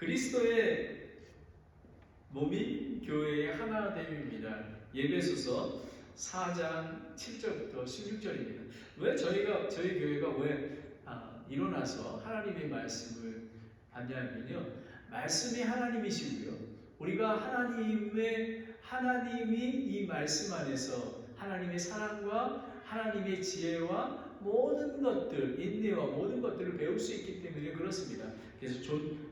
그리스도의 몸인 교회의 하나됨입니다. 예배소서 4장 7절부터 16절입니다. 왜 저희 교회가 왜 일어나서 하나님의 말씀을 받냐면요, 말씀이 하나님이시고요, 우리가 하나님이 이 말씀 안에서 하나님의 사랑과 하나님의 지혜와 모든 것들, 인내와 모든 것들을 배울 수 있기 때문에 그렇습니다. 그래서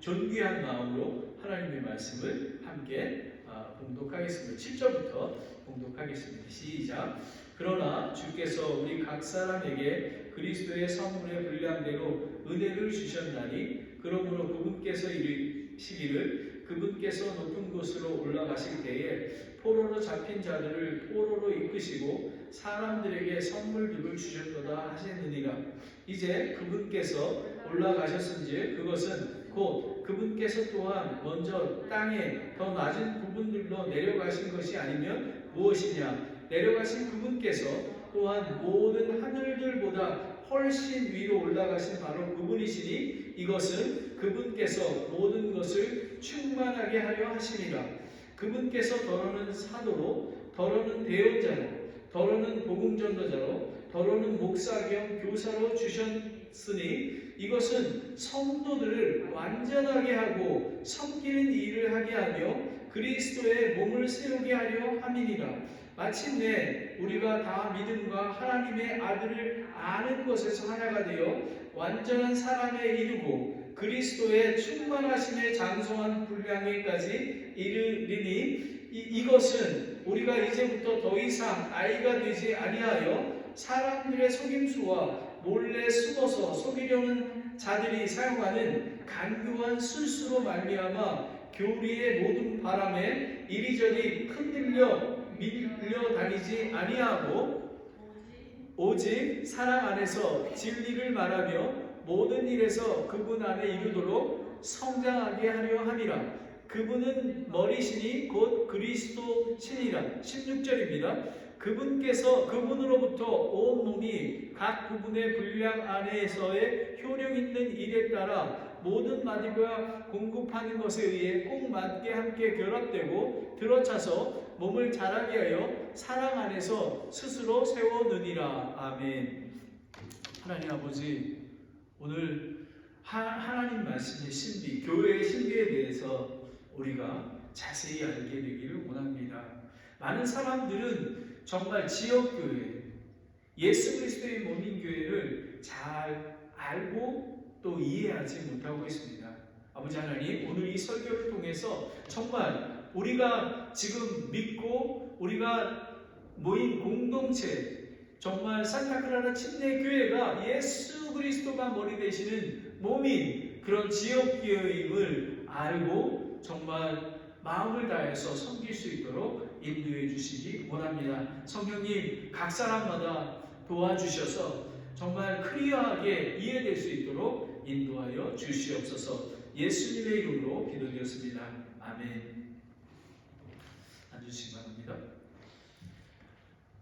존귀한 마음으로 하나님의 말씀을 함께 봉독하겠습니다. 7절부터 봉독하겠습니다. 시작. 그러나 주께서 우리 각 사람에게 그리스도의 선물의 분량대로 은혜를 주셨나니, 그러므로 그분께서 이르시기를 그분께서 높은 곳으로 올라가실 때에 포로로 잡힌 자들을 포로로 이끄시고 사람들에게 선물들을 주셨도다 하시느니라. 이제 그분께서 올라가셨은지 그것은 곧 그분께서 또한 먼저 땅의 더 낮은 부분들로 내려가신 것이 아니면 무엇이냐. 내려가신 그분께서 또한 모든 하늘들보다 훨씬 위로 올라가신 바로 그분이시니 이것은 그분께서 모든 것을 충만하게 하려 하심이라. 그분께서 더러는 사도로, 더러는 대언자로, 더러는 복음전도자로, 더러는 목사 겸 교사로 주셨으니 이것은 성도들을 완전하게 하고 섬기는 일을 하게 하며 그리스도의 몸을 세우게 하려 함이니라. 마침내 우리가 다 믿음과 하나님의 아들을 아는 것에서 하나가 되어 완전한 사람에 이르고 그리스도의 충만하심에 장성한 분량에까지 이르리니 이것은 우리가 이제부터 더 이상 아이가 되지 아니하여 사람들의 속임수와 몰래 숨어서 속이려는 자들이 사용하는 간교한 술수로 말미암아 교리의 모든 바람에 이리저리 흔들려 밀려다니지 아니하고 오직 사랑 안에서 진리를 말하며 모든 일에서 그분 안에 이르도록 성장하게 하려 함이라. 그분은 머리시니 곧 그리스도시니라. 16절입니다. 그분으로부터 온 몸이 각 부분의 분량 안에서의 효력 있는 일에 따라 모든 마디가 공급하는 것에 의해 꼭 맞게 함께 결합되고 들어차서 몸을 자라게 하여 사랑 안에서 스스로 세워느니라. 아멘. 하나님 아버지, 오늘 하나님 말씀의 신비, 교회의 신비에 대해서 우리가 자세히 알게 되기를 원합니다. 많은 사람들은 정말 지역교회, 예수 그리스도의 몸인 교회를 잘 알고 또 이해하지 못하고 있습니다. 아버지 하나님, 오늘 이 설교를 통해서 정말 우리가 지금 믿고 우리가 모인 공동체, 정말 산타클라라 침례교회가 예수 그리스도가 머리 되시는 몸인 그런 지역교회임을 알고 정말 마음을 다해서 섬길 수 있도록 인도해 주시기 원합니다. 성령님, 각 사람마다 도와주셔서 정말 클리어하게 이해될 수 있도록 인도하여 주시옵소서. 예수님의 이름으로 기도드렸습니다. 아멘. 앉으시기 바랍니다.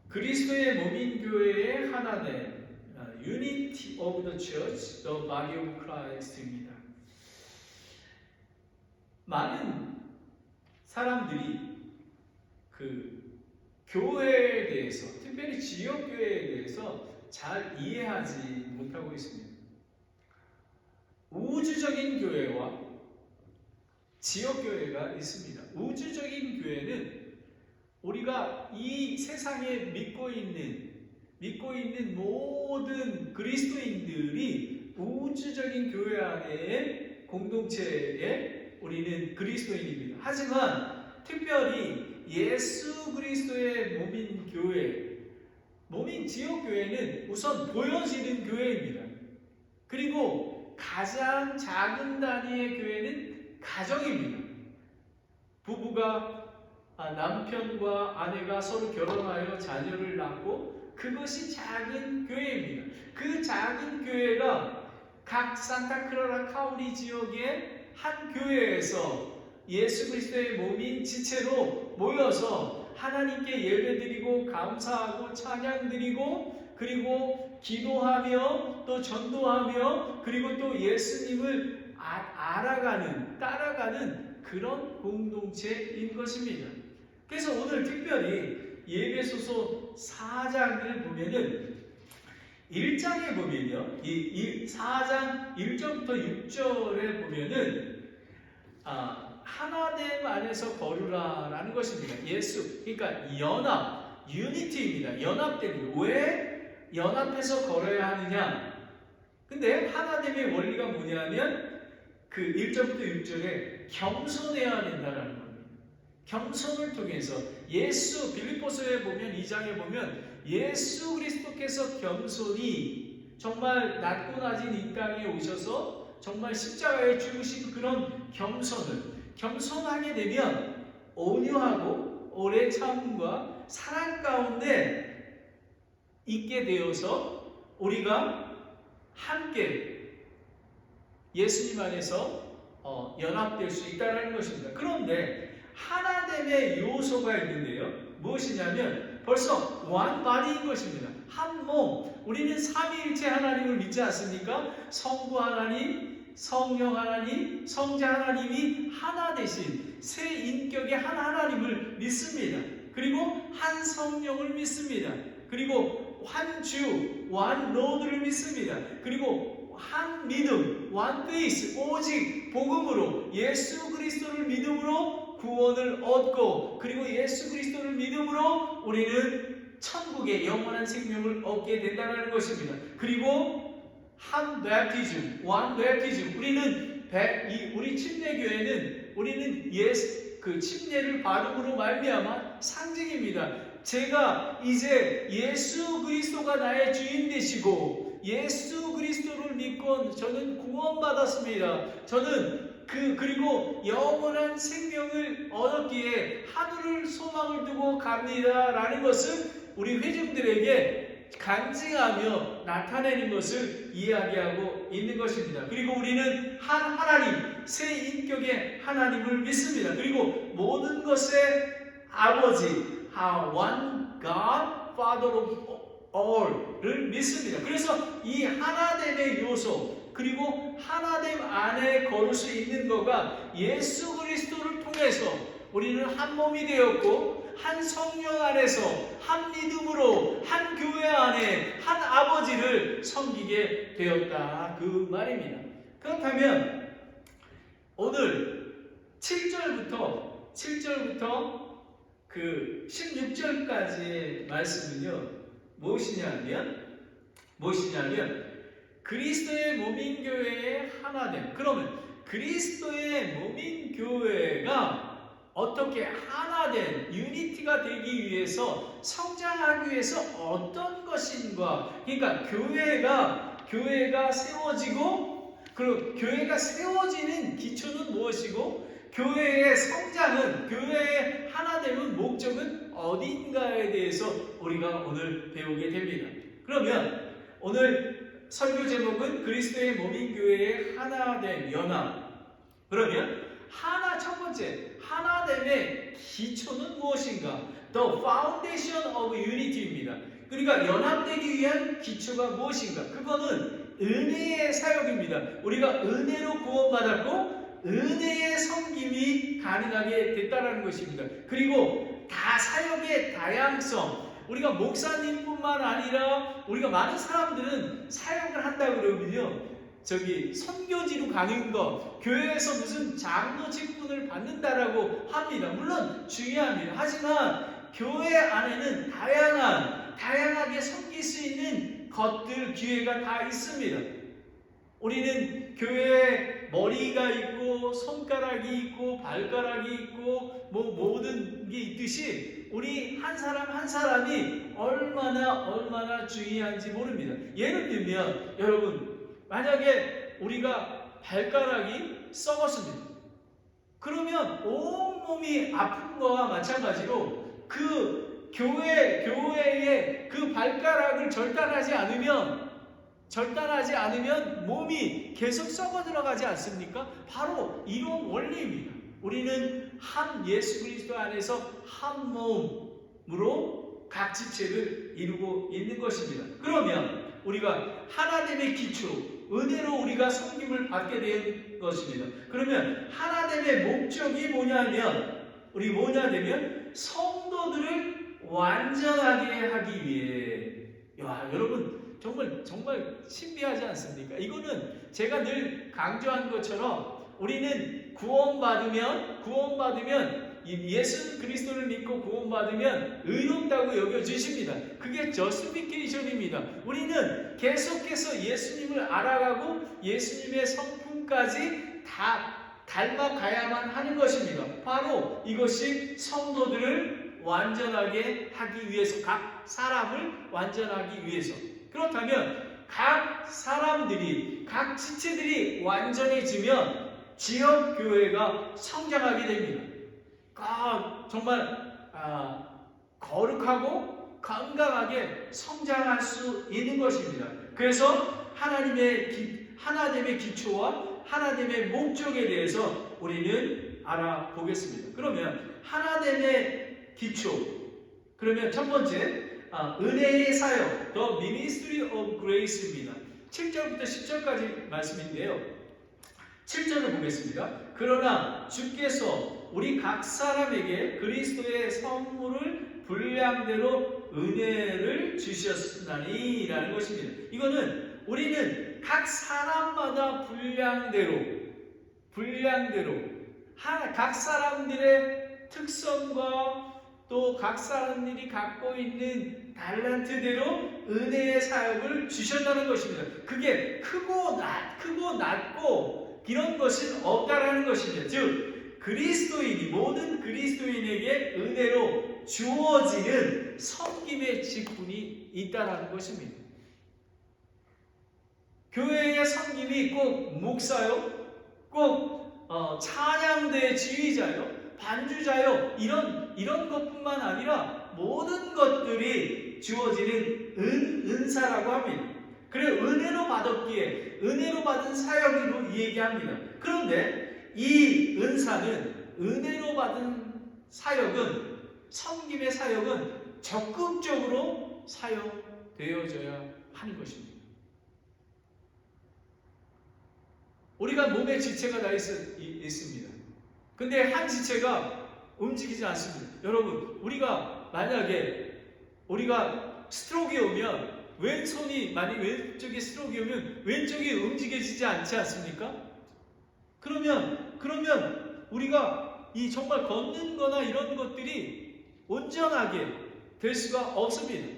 그리스도의 몸인 교회의 하나됨, Unity of the Church, the Body of Christ입니다. 많은 사람들이 그 교회에 대해서, 특별히 지역교회에 대해서 잘 이해하지 못하고 있습니다. 우주적인 교회와 지역교회가 있습니다. 우주적인 교회는 우리가 이 세상에 믿고 있는 모든 그리스도인들이 우주적인 교회 안에 공동체에 우리는 그리스도인입니다. 하지만 특별히 예수 그리스도의 몸인 교회, 몸인 지역교회는 우선 보여지는 교회입니다. 그리고 가장 작은 단위의 교회는 가정입니다. 부부가 남편과 아내가 서로 결혼하여 자녀를 낳고 그것이 작은 교회입니다. 그 작은 교회가 각 산타클라라 카운티 지역의 한 교회에서 예수 그리스도의 몸인 지체로 모여서 하나님께 예배드리고 감사하고 찬양드리고 그리고 기도하며 또 전도하며 그리고 또 예수님을 알아가는 따라가는 그런 공동체인 것입니다. 그래서 오늘 특별히 에베소서 4장을 보면은 1장에 보면요, 이 4장 1절부터 6절에 보면은 하나됨 안에서 거루라라는 것입니다. 예수, 그러니까 연합, 유니티입니다. 연합됩니다. 왜 연합해서 걸어야 하느냐? 근데 하나됨의 원리가 뭐냐면 그 1절부터 6절에 겸손해야 된다라는 겁니다. 겸손을 통해서 예수, 빌립보서에 보면 2장에 보면 예수 그리스도께서 겸손히 정말 낮고 낮은 이 땅에 오셔서 정말 십자가에 죽으신 그런 겸손하게 되면 온유하고 오래 참음과 사랑 가운데 있게 되어서 우리가 함께 예수님 안에서 연합될 수 있다는 것입니다. 그런데 하나됨의 요소가 있는데요. 무엇이냐면 벌써 one body인 것입니다. 한 몸. 우리는 삼위일체 하나님을 믿지 않습니까? 성부 하나님, 성령 하나님, 성자 하나님이 하나 되신 세 인격의 한 하나님을 믿습니다. 그리고 한 성령을 믿습니다. 그리고 한 주, one Lord를 믿습니다. 그리고 한 믿음, one faith, 오직 복음으로 예수 그리스도를 믿음으로 구원을 얻고, 그리고 예수 그리스도를 믿음으로 우리는 천국의 영원한 생명을 얻게 된다는 것입니다. 그리고 한 베프티즘, one 베프티즘. 우리 침례교회는 우리는 그 침례를 받음으로 말미암아 상징입니다. 제가 이제 예수 그리스도가 나의 주인 되시고 예수 그리스도를 믿고 저는 구원받았습니다. 저는 그리고 영원한 생명을 얻었기에 하늘을 소망을 두고 갑니다라는 것은 우리 회중들에게 간증하며 나타내는 것을 이야기하고 있는 것입니다. 그리고 우리는 한 하나님, 세 인격의 하나님을 믿습니다. 그리고 모든 것의 아버지, one God, Father of all을 믿습니다. 그래서 이 하나됨의 요소, 그리고 하나됨 안에 걸을 수 있는 거가 예수 그리스도를 통해서 우리는 한 몸이 되었고, 한 성령 안에서 한 믿음으로 한 교회 안에 한 아버지를 섬기게 되었다, 그 말입니다. 그렇다면 오늘 7절부터 그 16절까지의 말씀은요, 무엇이냐면 그리스도의 몸인 교회의 하나됨. 그러면 그리스도의 몸인 교회가 어떻게 하나된 유니티가 되기 위해서, 성장하기 위해서 어떤 것인가? 그러니까 교회가 세워지고, 그리고 교회가 세워지는 기초는 무엇이고, 교회의 성장은, 교회의 하나됨은, 목적은 어딘가에 대해서 우리가 오늘 배우게 됩니다. 그러면 오늘 설교 제목은 그리스도의 몸인 교회의 하나됨, 연합. 그러면 첫 번째, 하나됨의 기초는 무엇인가? The foundation of unity입니다. 그러니까 연합되기 위한 기초가 무엇인가? 그거는 은혜의 사역입니다. 우리가 은혜로 구원받았고 은혜의 섬김이 가능하게 됐다는 것입니다. 그리고 사역의 다양성, 우리가 목사님뿐만 아니라 우리가 많은 사람들은 사역을 한다 그러면요, 선교지로 가는 것, 교회에서 무슨 장로 직분을 받는다라고 합니다. 물론 중요합니다. 하지만 교회 안에는 다양하게 섬길 수 있는 것들, 기회가 다 있습니다. 우리는 교회에 머리가 있고 손가락이 있고 발가락이 있고 모든 게 있듯이 우리 한 사람 한 사람이 얼마나 중요한지 모릅니다. 예를 들면 여러분, 만약에 우리가 발가락이 썩었습니다. 그러면 온몸이 아픈 거와 마찬가지로 그 교회의 그 발가락을 절단하지 않으면 몸이 계속 썩어 들어가지 않습니까? 바로 이런 원리입니다. 우리는 한 예수 그리스도 안에서 한 몸으로 각 지체를 이루고 있는 것입니다. 그러면 우리가 하나님의 기초, 은혜로 우리가 섬김을 받게 된 되는 것입니다. 그러면 하나됨의 목적이 뭐냐면 우리 뭐냐 되면 성도들을 완전하게 하기 위해. 야, 여러분 정말 신비하지 않습니까? 이거는 제가 늘 강조한 것처럼 우리는 구원받으면 예수 그리스도를 믿고 구원받으면 의롭다고 여겨주십니다. 그게 저스티피케이션입니다. 우리는 계속해서 예수님을 알아가고 예수님의 성품까지 다 닮아가야만 하는 것입니다. 바로 이것이 성도들을 완전하게 하기 위해서, 각 사람을 완전하기 위해서. 그렇다면 각 사람들이, 각 지체들이 완전해지면 지역교회가 성장하게 됩니다. 정말 거룩하고 건강하게 성장할 수 있는 것입니다. 그래서 하나됨의 기초와 하나됨의 목적에 대해서 우리는 알아보겠습니다. 그러면 하나됨의 기초, 그러면 첫 번째 은혜의 사역, The Ministry of Grace입니다. 7절부터 10절까지 말씀인데요. 7절을 보겠습니다. 그러나 주께서 우리 각 사람에게 그리스도의 선물을 분량대로 은혜를 주셨으나니 라는 것입니다. 이거는 우리는 각 사람마다 분량대로 각 사람들의 특성과 또 각 사람들이 갖고 있는 달란트대로 은혜의 사역을 주셨다는 것입니다. 그게 크고 낮고 이런 것은 없다라는 것입니다. 즉 모든 그리스도인에게 은혜로 주어지는 섬김의 직분이 있다라는 것입니다. 교회의 섬김이 꼭 목사요, 꼭 찬양대 지휘자요, 반주자요, 이런 것뿐만 아니라 모든 것들이 주어지는 은사라고 합니다. 그래, 은혜로 받았기에 은혜로 받은 사역으로 얘기합니다. 그런데 이 은혜로 받은 사역은, 섬김의 사역은 적극적으로 사용되어져야 하는 것입니다. 우리가 몸에 지체가 다 있습니다. 근데 한 지체가 움직이지 않습니다. 여러분, 만약에 우리가 스트로크가 오면 왼쪽에 스트로크가 오면 왼쪽이 움직여지지 않지 않습니까? 그러면 우리가 정말 걷는 거나 이런 것들이 온전하게 될 수가 없습니다.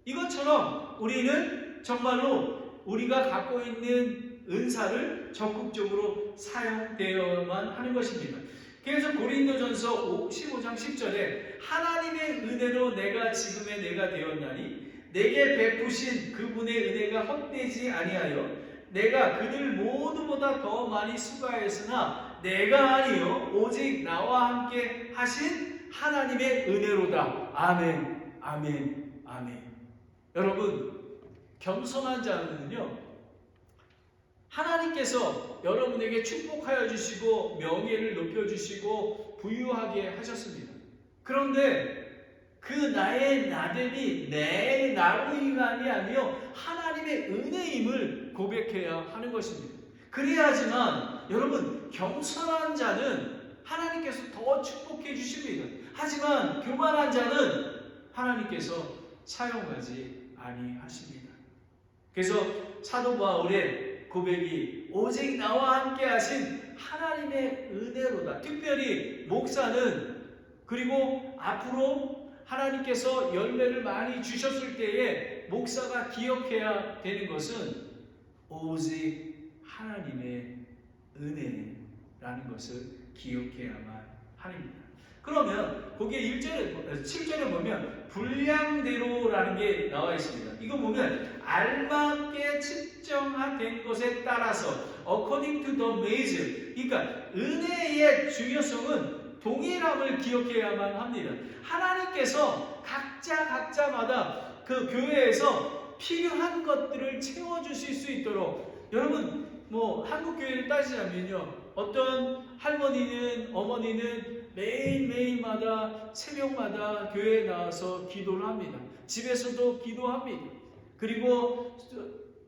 이것처럼 우리는 정말로 우리가 갖고 있는 은사를 적극적으로 사용되어야만 하는 것입니다. 그래서 고린도전서 15장 10절에 하나님의 은혜로 내가 지금의 내가 되었나니 내게 베푸신 그분의 은혜가 헛되지 아니하여 내가 그들 모두보다 더 많이 수고하였으나 내가 아니요 오직 나와 함께 하신 하나님의 은혜로다. 아멘, 아멘, 아멘. 여러분, 겸손한 자는요, 하나님께서 여러분에게 축복하여 주시고 명예를 높여주시고 부유하게 하셨습니다. 그런데 그 나의 나됨이 내 나로 인함이 아니요 하나님의 은혜임을 고백해야 하는 것입니다. 그래야지만 여러분, 겸손한 자는 하나님께서 더 축복해 주십니다. 하지만 교만한 자는 하나님께서 사용하지 아니하십니다. 그래서 사도 바울의 고백이 오직 나와 함께 하신 하나님의 은혜로다. 특별히 목사는, 그리고 앞으로 하나님께서 열매를 많이 주셨을 때에 목사가 기억해야 되는 것은 오직 하나님의 은혜라는 것을 기억해야만 합니다. 그러면 거기에 7절에 보면 분량대로라는 게 나와 있습니다. 이거 보면 알맞게 측정된 것에 따라서 according to the measure, 그러니까 은혜의 중요성은 동일함을 기억해야만 합니다. 하나님께서 각자마다 그 교회에서 필요한 것들을 채워주실 수 있도록, 여러분 한국 교회를 따지자면요, 어떤 할머니는, 어머니는 매일마다 새벽마다 교회에 나와서 기도를 합니다. 집에서도 기도합니다. 그리고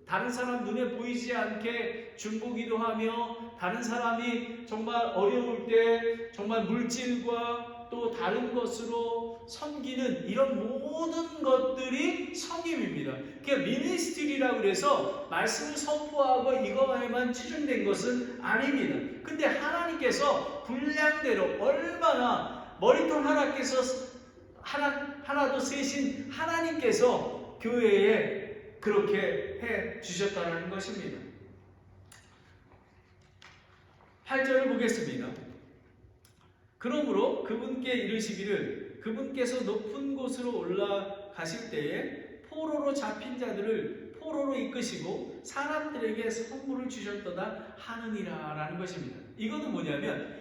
다른 사람 눈에 보이지 않게 중보기도 하며, 다른 사람이 정말 어려울 때 정말 물질과 또 다른 것으로 섬기는 이런 모든 것들이 섬김입니다. 그러니까 미니스트리라고 그래서 말씀을 선포하고 이거에만 치중된 것은 아닙니다. 근데 하나님께서 분량대로 얼마나 머리통 하나께서 하나도 세신 하나님께서 교회에 그렇게 해 주셨다는 것입니다. 8절을 보겠습니다. 그러므로 그분께 이르시기를 그분께서 높은 곳으로 올라가실 때에 포로로 잡힌 자들을 포로로 이끄시고 사람들에게 선물을 주셨도다 하느니라 라는 것입니다. 이거는 뭐냐면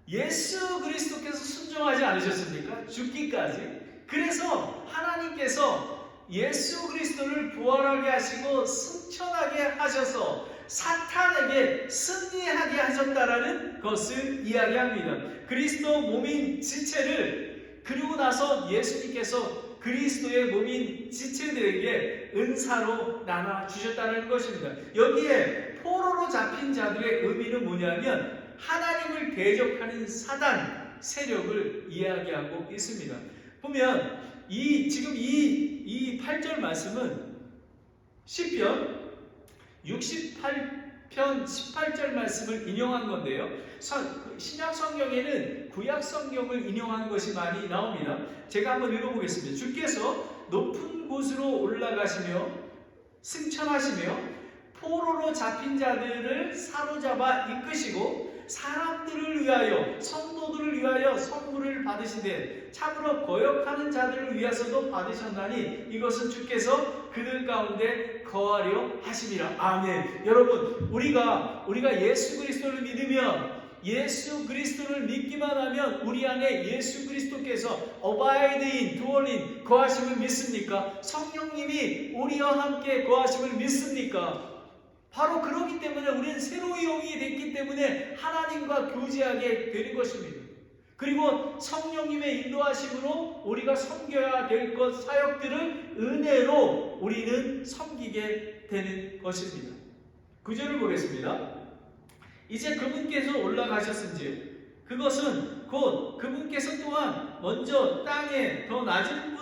예수 그리스도께서 순종하지 않으셨습니까? 죽기까지. 그래서 하나님께서 예수 그리스도를 부활하게 하시고 승천하게 하셔서 사탄에게 승리하게 하셨다라는 것을 이야기합니다. 그리스도 몸인 지체를 그리고 나서 예수님께서 그리스도의 몸인 지체들에게 은사로 나눠 주셨다는 것입니다. 여기에 포로로 잡힌 자들의 의미는 뭐냐면 하나님을 대적하는 사단 세력을 이야기하고 있습니다. 보면 지금 이 8절 말씀은 시편 68편 18절 말씀을 인용한 건데요. 신약 성경에는 구약 성경을 인용한 것이 많이 나옵니다. 제가 한번 읽어보겠습니다. 주께서 높은 곳으로 올라가시며 승천하시며 포로로 잡힌 자들을 사로잡아 이끄시고 사람들을 위하여 성도들을 위하여 선물을 받으시되 참으로 거역하는 자들을 위해서도 받으셨나니 이것은 주께서 그들 가운데 거하려 하심이라. 아멘. 여러분 우리가 예수 그리스도를 믿으면 예수 그리스도를 믿기만 하면 우리 안에 예수 그리스도께서 어바이드인 두얼인 거하심을 믿습니까? 성령님이 우리와 함께 거하심을 믿습니까? 바로 그렇기 때문에 우리는 새로운 영이 됐기 때문에 하나님과 교제하게 되는 것입니다. 그리고 성령님의 인도하심으로 우리가 섬겨야 될 것 사역들을 은혜로 우리는 섬기게 되는 것입니다. 9절을 보겠습니다. 이제 그분께서 올라가셨은지 그것은 곧 그분께서 또한 먼저 땅에 더 낮은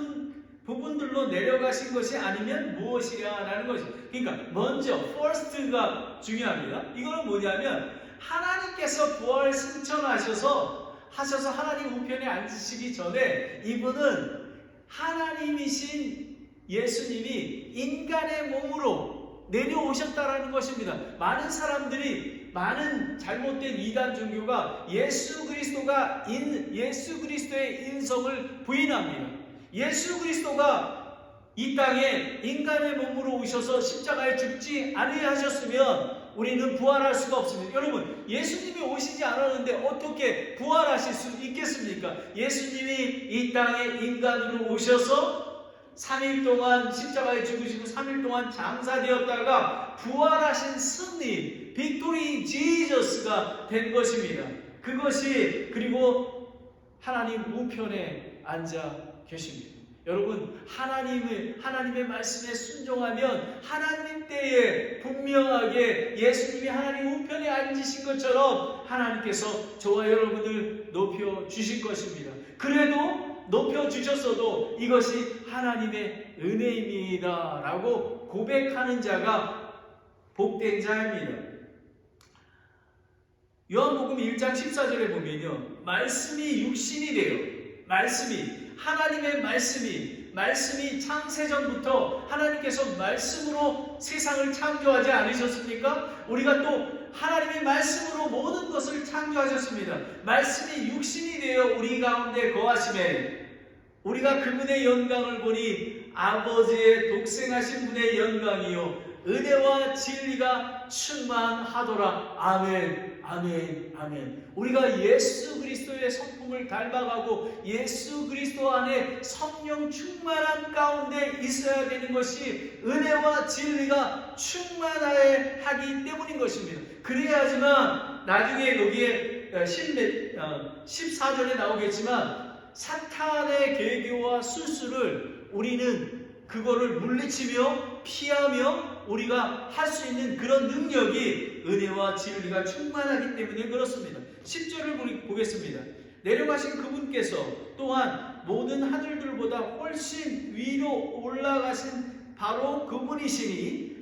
부분들로 내려가신 것이 아니면 무엇이냐라는 것이. 그러니까 먼저 first가 중요합니다. 이거는 뭐냐면 하나님께서 부활 승천하셔서 하나님 우편에 앉으시기 전에 이분은 하나님이신 예수님이 인간의 몸으로 내려오셨다라는 것입니다. 많은 사람들이 많은 잘못된 이단 종교가 예수 그리스도의 인성을 부인합니다. 예수 그리스도가 이 땅에 인간의 몸으로 오셔서 십자가에 죽지 아니하셨으면 우리는 부활할 수가 없습니다. 여러분 예수님이 오시지 않았는데 어떻게 부활하실 수 있겠습니까? 예수님이 이 땅에 인간으로 오셔서 3일 동안 십자가에 죽으시고 3일 동안 장사되었다가 부활하신 승리 빅토리 지저스가 된 것입니다. 그것이 그리고 하나님 우편에 앉아 계십니다. 여러분 하나님의 말씀에 순종하면 하나님 때에 분명하게 예수님이 하나님 우편에 앉으신 것처럼 하나님께서 저와 여러분을 높여주실 것입니다. 그래도 높여주셨어도 이것이 하나님의 은혜입니다 라고 고백하는 자가 복된 자입니다. 요한복음 1장 14절에 보면요, 말씀이 육신이 돼요. 하나님의 말씀이 창세전부터 하나님께서 말씀으로 세상을 창조하지 않으셨습니까? 우리가 또 하나님의 말씀으로 모든 것을 창조하셨습니다. 말씀이 육신이 되어 우리 가운데 거하심에 우리가 그분의 영광을 보니 아버지의 독생하신 분의 영광이요 은혜와 진리가 충만하더라. 아멘. 아멘. 아멘. 우리가 예수 그리스도의 성품을 닮아가고 예수 그리스도 안에 성령 충만한 가운데 있어야 되는 것이 은혜와 진리가 충만하게 하기 때문인 것입니다. 그래야지만 나중에 여기에 14절에 나오겠지만 사탄의 계교와 술수를 우리는 그거를 물리치며 피하며 우리가 할 수 있는 그런 능력이 은혜와 진리가 충만하기 때문에 그렇습니다. 10절을 보겠습니다. 내려가신 그분께서 또한 모든 하늘들보다 훨씬 위로 올라가신 바로 그분이시니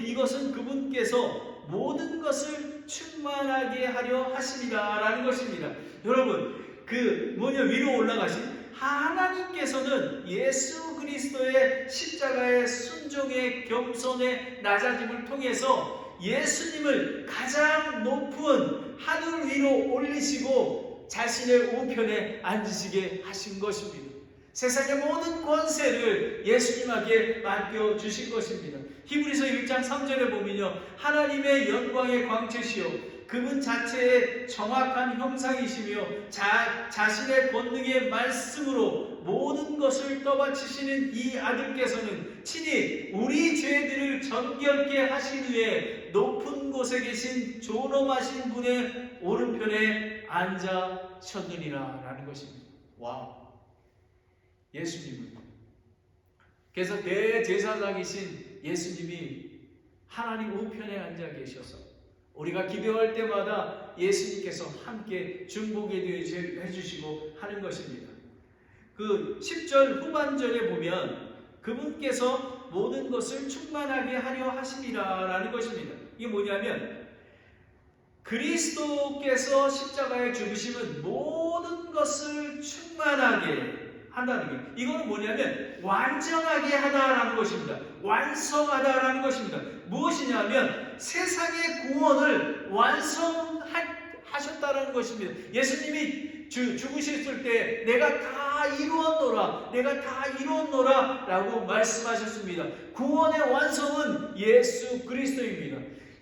이것은 그분께서 모든 것을 충만하게 하려 하십니다 라는 것입니다. 여러분, 위로 올라가신 하나님께서는 예수 그리스도의 십자가의 순종의 겸손의 낮아짐을 통해서 예수님을 가장 높은 하늘 위로 올리시고 자신의 우편에 앉으시게 하신 것입니다. 세상의 모든 권세를 예수님에게 맡겨주신 것입니다. 히브리서 1장 3절에 보면요, 하나님의 영광의 광채시요 그분 자체의 정확한 형상이시며 자신의 권능의 말씀으로 모든 것을 떠받치시는 이 아들께서는 친히 우리 죄들을 정결케 하신 후에 높은 곳에 계신 존엄하신 분의 오른편에 앉으셨느니라 라는 것입니다. 와우! 예수님은, 그래서 대제사장이신 예수님이 하나님 우편에 앉아 계셔서 우리가 기도할 때마다 예수님께서 함께 중보기도 해주시고 하는 것입니다. 그 10절 후반절에 보면 그분께서 모든 것을 충만하게 하려 하심이라 라는 것입니다. 이게 뭐냐면 그리스도께서 십자가에 죽으심은 모든 것을 충만하게 한다는 거예요. 이거는 뭐냐면 완전하게 하다라는 것입니다. 완성하다라는 것입니다. 무엇이냐면 세상의 구원을 완성하셨다라는 것입니다. 예수님이 죽으셨을 때 내가 다 이루었노라 라고 말씀하셨습니다. 구원의 완성은 예수 그리스도입니다.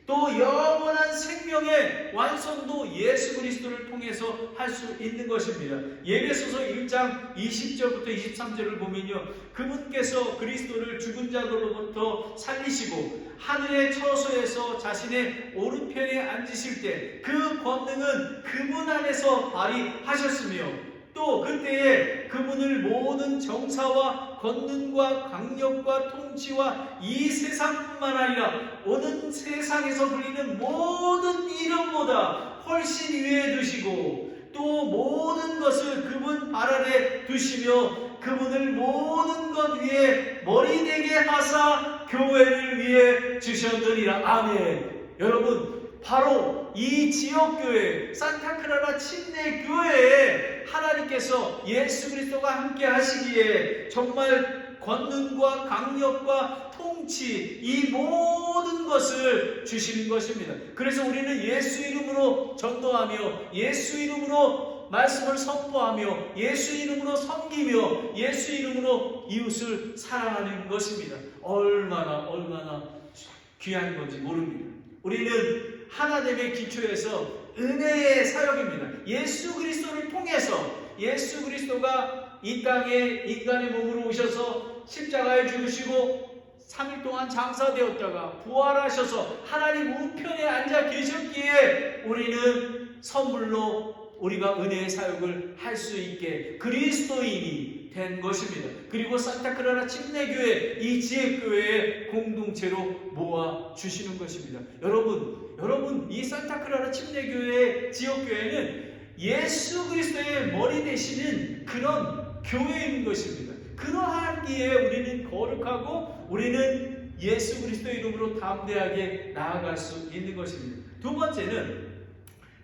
또 영원한 생명의 완성도 예수 그리스도를 통해서 할 수 있는 것입니다. 에베소서 1장 20절부터 23절을 보면요, 그분께서 그리스도를 죽은 자들로부터 살리시고 하늘의 처소에서 자신의 오른편에 앉으실 때 그 권능은 그분 안에서 발휘하셨으며 또 그때에 그분을 모든 정사와 권능과 강력과 통치와 이 세상뿐만 아니라 오는 세상에서 불리는 모든 이름보다 훨씬 위에 두시고 또 모든 것을 그분 발 아래 두시며 그분을 모든 것 위에 머리 되게 하사 교회를 위해 주셨느니라. 아멘. 여러분, 바로 이 지역교회 산타클라라 침례교회에 하나님께서 예수 그리스도가 함께 하시기에 정말 권능과 강력과 통치 이 모든 것을 주시는 것입니다. 그래서 우리는 예수 이름으로 전도하며 예수 이름으로 말씀을 선포하며 예수 이름으로 섬기며 예수 이름으로 이웃을 사랑하는 것입니다. 얼마나 귀한 건지 모릅니다. 우리는 하나님의 기초에서 은혜의 사역입니다. 예수 그리스도를 통해서 예수 그리스도가 이 땅에 인간의 몸으로 오셔서 십자가에 죽으시고 3일 동안 장사되었다가 부활하셔서 하나님 우편에 앉아 계셨기에 우리는 선물로 우리가 은혜의 사역을 할 수 있게 그리스도인이 된 것입니다. 그리고 산타클라라 침례교회 이 지역교회의 공동체로 모아주시는 것입니다. 여러분 이 산타클라라 침례교회 지역교회는 예수 그리스도의 머리 되시는 그런 교회인 것입니다. 그러하기에 우리는 거룩하고 우리는 예수 그리스도 이름으로 담대하게 나아갈 수 있는 것입니다. 두 번째는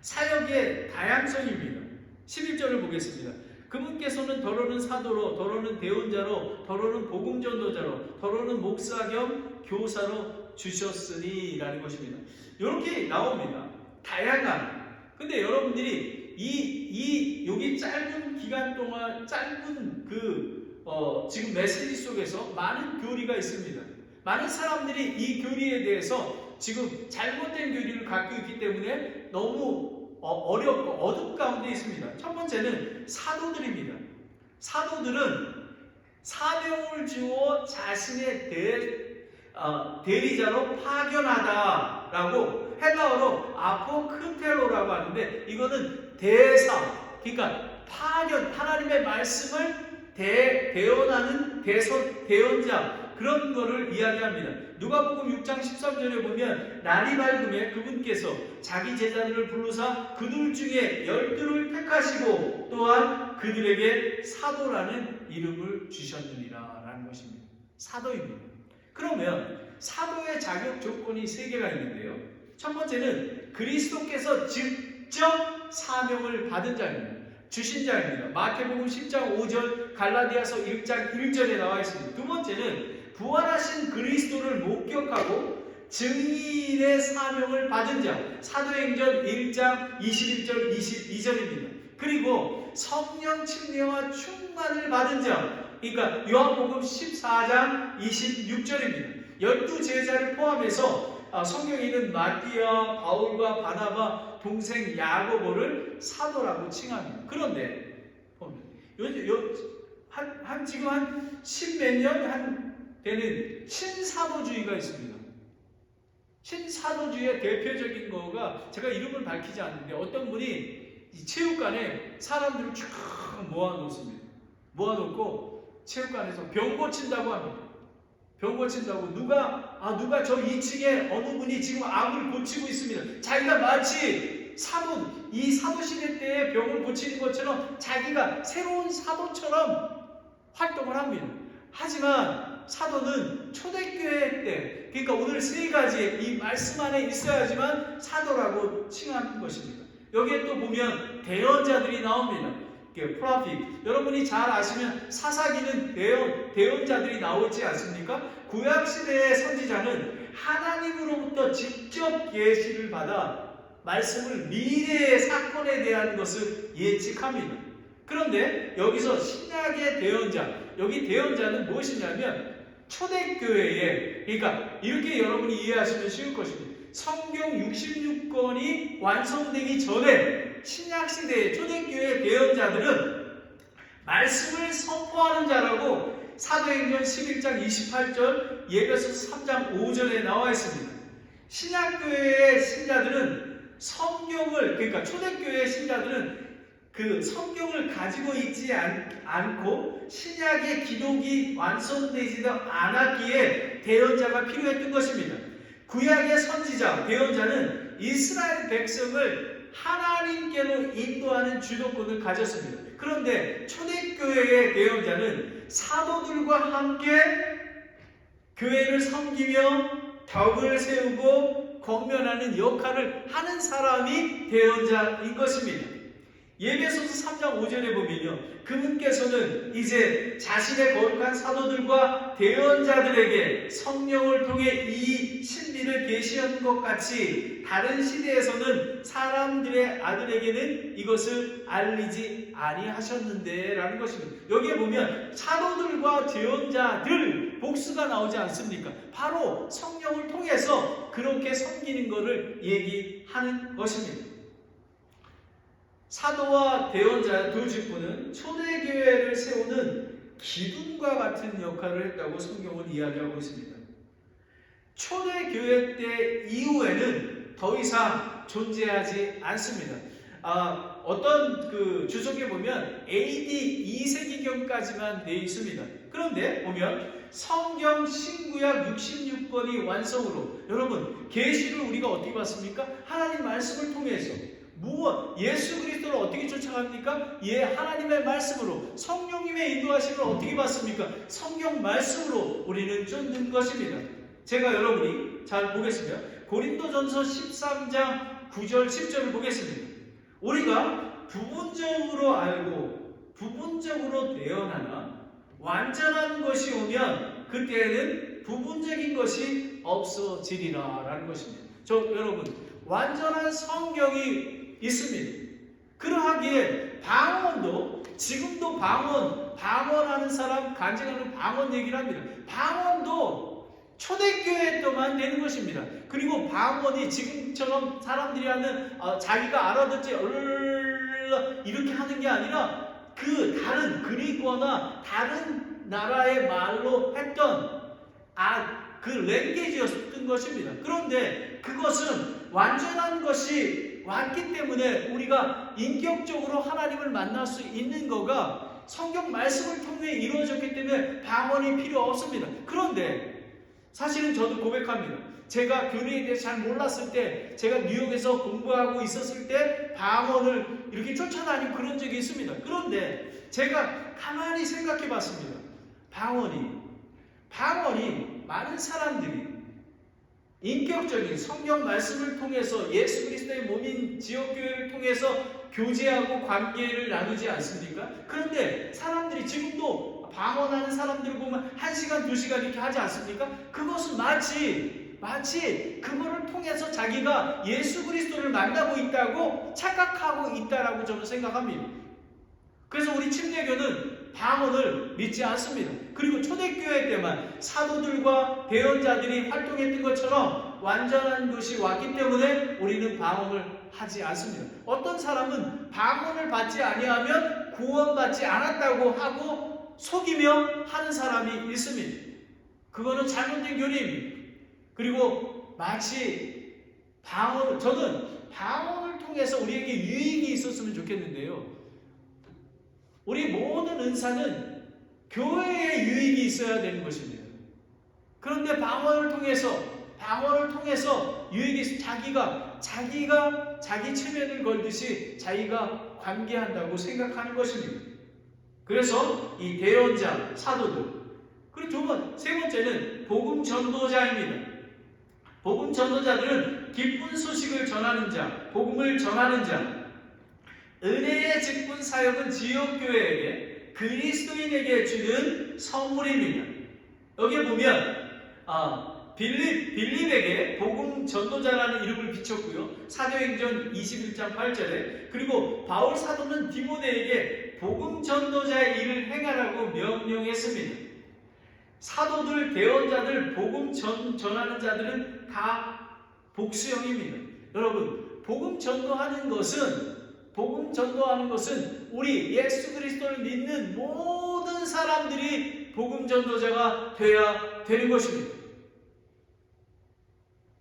사역의 다양성입니다. 11절을 보겠습니다. 그분께서는 더러는 사도로, 더러는 대언자로, 더러는 복음전도자로, 더러는 목사 겸 교사로 주셨으니 라는 것입니다. 이렇게 나옵니다. 다양한. 근데 여러분들이 여기 짧은 기간 동안 지금 메시지 속에서 많은 교리가 있습니다. 많은 사람들이 이 교리에 대해서 지금 잘못된 교리를 갖고 있기 때문에 너무 어렵고 어둠 가운데 있습니다. 첫 번째는 사도들입니다. 사도들은 사명을 주어 자신의 대리자로 파견하다라고 헬라어로 아포크테로라고 하는데 이거는 대사, 그러니까 파견, 하나님의 말씀을 대언하는 대언자, 그런 거를 이야기합니다. 누가복음 6장 13절에 보면 날이 밝음에 그분께서 자기 제자들을 부르사 그들 중에 12를 택하시고 또한 그들에게 사도라는 이름을 주셨느니라 라는 것입니다. 사도입니다. 그러면 사도의 자격 조건이 3개가 있는데요. 첫 번째는 그리스도께서 직접 사명을 받은 자입니다. 주신 자입니다. 마태복음 10장 5절, 갈라디아서 1장 1절에 나와 있습니다. 두 번째는 부활하신 그리스도를 목격하고 증인의 사명을 받은 자, 사도행전 1장 21절 22절입니다. 그리고 성령 침례와 충만을 받은 자, 그러니까 요한복음 14장 26절입니다. 12제자를 포함해서 성경에 있는 마띠아, 바울과 바나바, 동생 야고보를 사도라고 칭합니다. 그런데 지금 한 10몇 년 되는 신사도주의가 있습니다. 신사도주의의 대표적인 거가, 제가 이름을 밝히지 않는데, 어떤 분이 이 체육관에 사람들을 쭉 모아놓습니다. 모아놓고 체육관에서 병 고친다고 합니다. 병 고친다고 누가 저 2층에 어느 분이 지금 암을 고치고 있습니다. 자기가 마치 이 사도시대 때의 병을 고치는 것처럼 자기가 새로운 사도처럼 활동을 합니다. 하지만 사도는 초대교회 때, 그러니까 오늘 3가지 이 말씀 안에 있어야지만 사도라고 칭하는 것입니다. 여기에 또 보면 대언자들이 나옵니다. 프로핏, 여러분이 잘 아시면 사사기는 대언자들이 나오지 않습니까? 구약시대의 선지자는 하나님으로부터 직접 계시를 받아 말씀을 미래의 사건에 대한 것을 예측합니다. 그런데 여기서 신약의 대언자, 여기 대언자는 무엇이냐면 초대교회에, 그러니까 이렇게 여러분이 이해하시면 쉬울 것입니다. 성경 66권이 완성되기 전에 신약시대의 초대교회 대언자들은 말씀을 선포하는 자라고 사도행전 11장 28절, 예배소 3장 5절에 나와 있습니다. 신약교회의 신자들은 성경을, 그러니까 초대교회의 신자들은 그 성경을 가지고 있지 않고 신약의 기록이 완성되지 않았기에 대언자가 필요했던 것입니다. 구약의 선지자, 대언자는 이스라엘 백성을 하나님께로 인도하는 주도권을 가졌습니다. 그런데 초대교회의 대언자는 사도들과 함께 교회를 섬기며 덕을 세우고 권면하는 역할을 하는 사람이 대언자인 것입니다. 예배소서 3장 5절에 보면요, 그분께서는 이제 자신의 거룩한 사도들과 대언자들에게 성령을 통해 이 신비를 계시한 것 같이 다른 시대에서는 사람들의 아들에게는 이것을 알리지 아니하셨는데 라는 것입니다. 여기에 보면 사도들과 대언자들 복수가 나오지 않습니까? 바로 성령을 통해서 그렇게 섬기는 것을 얘기하는 것입니다. 사도와 대언자 두 직분은 초대교회를 세우는 기둥과 같은 역할을 했다고 성경은 이야기하고 있습니다. 초대교회 때 이후에는 더 이상 존재하지 않습니다. 어떤 그 주석에 보면 AD 2세기경까지만 되어 있습니다. 그런데 보면 성경 신구약 66권이 완성으로, 여러분 계시를 우리가 어떻게 받습니까? 하나님 말씀을 통해서. 예수 그리스도를 어떻게 쫓아갑니까? 하나님의 말씀으로. 성령님의 인도하심을 어떻게 받습니까? 성경 말씀으로 우리는 쫓는 것입니다. 제가 여러분이 잘 보겠습니다. 고린도전서 13장 9절 10절을 보겠습니다. 우리가 부분적으로 알고 부분적으로 대언하나 완전한 것이 오면 그때에는 부분적인 것이 없어지리라 라는 것입니다. 여러분, 완전한 성경이 있습니다. 그러하기에 방언도, 지금도 방언하는 사람, 간증하는 방언 얘기를 합니다. 방언도 초대교회 때만 되는 것입니다. 그리고 방언이 지금처럼 사람들이 하는 자기가 알아듣지 이렇게 하는 게 아니라 그 다른 그리스어나 다른 나라의 말로 했던 그 랭귀지였던 것입니다. 그런데 그것은 완전한 것이 왔기 때문에 우리가 인격적으로 하나님을 만날 수 있는 거가 성경 말씀을 통해 이루어졌기 때문에 방언이 필요 없습니다. 그런데 사실은 저도 고백합니다. 제가 교리에 대해서 잘 몰랐을 때, 제가 뉴욕에서 공부하고 있었을 때 방언을 이렇게 쫓아다니는 그런 적이 있습니다. 그런데 제가 가만히 생각해 봤습니다. 방언이 많은 사람들이 인격적인 성경 말씀을 통해서 예수 그리스도의 몸인 지역교회를 통해서 교제하고 관계를 나누지 않습니까? 그런데 사람들이 지금도 방언하는 사람들을 보면 1시간, 2시간 이렇게 하지 않습니까? 그것은 마치 그거를 통해서 자기가 예수 그리스도를 만나고 있다고 착각하고 있다라고 저는 생각합니다. 그래서 우리 침례교는 방언을 믿지 않습니다. 그리고 초대교회 때만 사도들과 대언자들이 활동했던 것처럼 완전한 것이 왔기 때문에 우리는 방언을 하지 않습니다. 어떤 사람은 방언을 받지 아니하면 구원받지 않았다고 하고 속이며 하는 사람이 있습니다. 그거는 잘못된 교리입니다. 그리고 마치 저는 방언을 통해서 우리에게 유익이 있었으면 좋겠는데요. 우리 모든 은사는 교회에 유익이 있어야 되는 것입니다. 그런데 방언을 통해서 유익이 있어 자기가 자기 체면을 걸듯이 자기가 관계한다고 생각하는 것입니다. 그래서 이 대언자, 사도들. 그리고 세 번째는 복음 전도자입니다. 복음 전도자들은 기쁜 소식을 전하는 자, 복음을 전하는 자. 은혜의 직분 사역은 지역교회에게 그리스도인에게 주는 선물입니다. 여기에 보면 빌립에게 복음 전도자라는 이름을 비췄고요. 사도행전 21장 8절에 그리고 바울 사도는 디모데에게 복음 전도자의 일을 행하라고 명령했습니다. 사도들, 대언자들, 복음 전하는 자들은 다 복수형입니다. 여러분, 복음 전도하는 것은 우리 예수 그리스도를 믿는 모든 사람들이 복음 전도자가 되어야 되는 것입니다.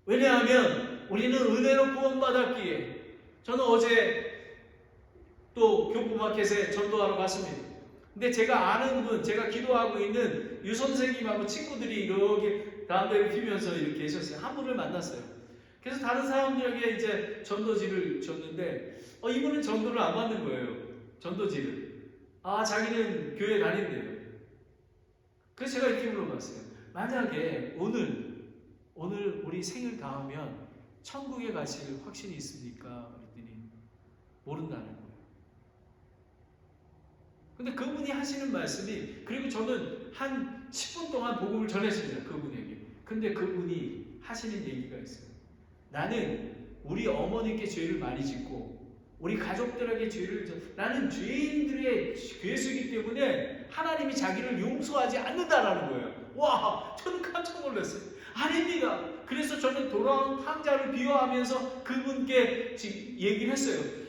왜냐하면 우리는 은혜로 구원받았기에. 저는 어제 또 교포마켓에 전도하러 갔습니다. 근데 제가 아는 분, 제가 기도하고 있는 유 선생님하고 친구들이 이렇게 담배를 피면서 이렇게 계셨어요. 한 분을 만났어요. 그래서 다른 사람들에게 이제 전도지를 줬는데 이분은 전도를 안 받는 거예요. 전도지를. 자기는 교회 다닌대요. 그래서 제가 이렇게 물어봤어요. 만약에 오늘 우리 생일 다하면 천국에 가실 확신이 있습니까? 그랬더니 모른다는 거예요. 근데 그분이 하시는 말씀이, 그리고 저는 한 10분 동안 복음을 전했습니다. 그분에게. 근데 그분이 하시는 얘기가 있어요. 나는 우리 어머니께 죄를 많이 짓고 우리 가족들에게 나는 죄인들의 괴수이기 때문에 하나님이 자기를 용서하지 않는다라는 거예요. 와, 저는 깜짝 놀랐어요. 아닙니다. 그래서 저는 돌아온 탕자를 비유하면서 그분께 얘기를 했어요.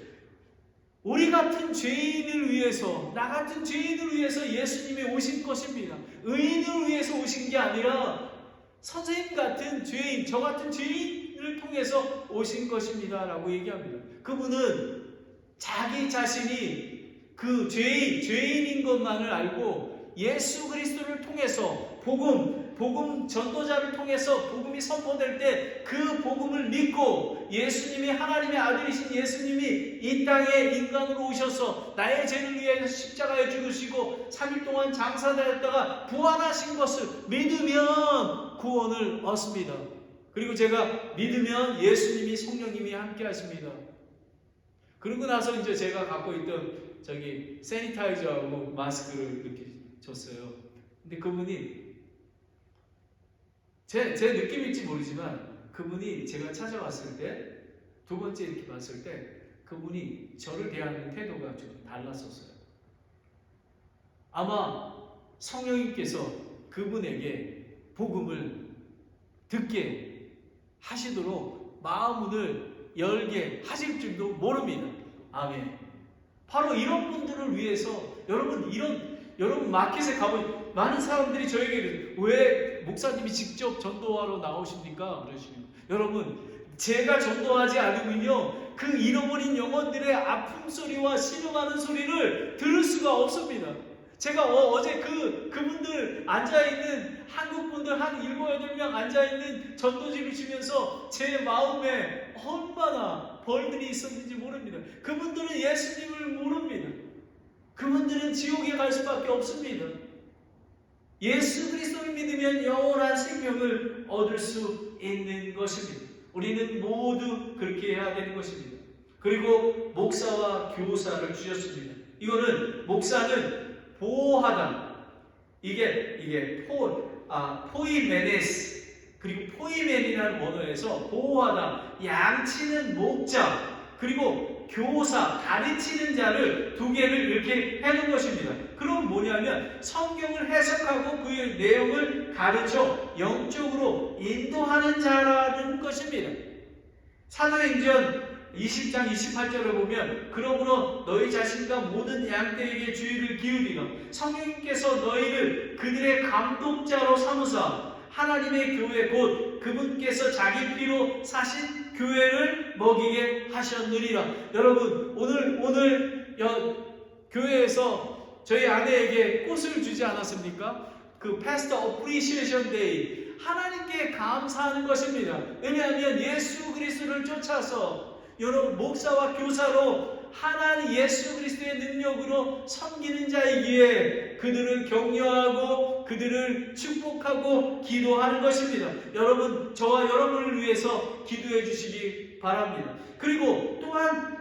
우리 같은 죄인을 위해서, 나 같은 죄인을 위해서 예수님이 오신 것입니다. 의인을 위해서 오신 게 아니라 선생님 같은 죄인, 저 같은 죄인을 통해서 오신 것입니다 라고 얘기합니다. 그분은 자기 자신이 그 죄인인 것만을 알고 예수 그리스도를 통해서 복음 전도자를 통해서 복음이 선포될 때 그 복음을 믿고 예수님이 하나님의 아들이신 예수님이 이 땅에 인간으로 오셔서 나의 죄를 위해서 십자가에 죽으시고 3일 동안 장사되었다가 부활하신 것을 믿으면 구원을 얻습니다. 그리고 제가 믿으면 예수님이 성령님이 함께 하십니다. 그러고 나서 이제 제가 갖고 있던 세니타이저하고 마스크를 이렇게 줬어요. 근데 그분이 제 느낌일지 모르지만 그분이 제가 찾아왔을 때 두 번째 이렇게 봤을 때 그분이 저를 대하는 태도가 좀 달랐었어요. 아마 성령님께서 그분에게 복음을 듣게 하시도록 마음문을 열게 하실 줄도 모릅니다. 아멘. 바로 이런 분들을 위해서 여러분 마켓에 가보니 많은 사람들이 저에게 왜 목사님이 직접 전도하러 나오십니까? 그러시면 여러분 제가 전도하지 않으면요, 그 잃어버린 영혼들의 아픔 소리와 신음하는 소리를 들을 수가 없습니다. 제가 어제 그분들 앉아있는, 한국분들 한 7, 8명 앉아있는 전도지를 주면서 제 마음에 얼마나 벌들이 있었는지 모릅니다. 그분들은 예수님을 모릅니다. 그분들은 지옥에 갈 수밖에 없습니다. 예수 그리스도를 믿으면 영원한 생명을 얻을 수 있는 것입니다. 우리는 모두 그렇게 해야 되는 것입니다. 그리고 목사와 교사를 주셨습니다. 이거는 목사는 보호하다. 이게 포이메네스, 그리고 포이멘이라는 원어에서 보호하다, 양치는 목자, 그리고 교사, 가르치는 자를 두 개를 이렇게 해놓은 것입니다. 그럼 뭐냐면 성경을 해석하고 그 내용을 가르쳐 영적으로 인도하는 자라는 것입니다. 사도행전 20장 28절을 보면 그러므로 너희 자신과 모든 양떼에게 주의를 기울이라. 성령님께서 너희를 그들의 감독자로 삼으사 하나님의 교회 곧 그분께서 자기 피로 사신 교회를 먹이게 하셨느니라. 여러분, 오늘 교회에서 저희 아내에게 꽃을 주지 않았습니까? 그 Pastor Appreciation Day, 하나님께 감사하는 것입니다. 왜냐하면 예수 그리스도를 쫓아서 여러분 목사와 교사로 하나님 예수 그리스도의 능력으로 섬기는 자이기에 그들을 격려하고 그들을 축복하고 기도하는 것입니다. 여러분, 저와 여러분을 위해서 기도해 주시기 바랍니다. 그리고 또한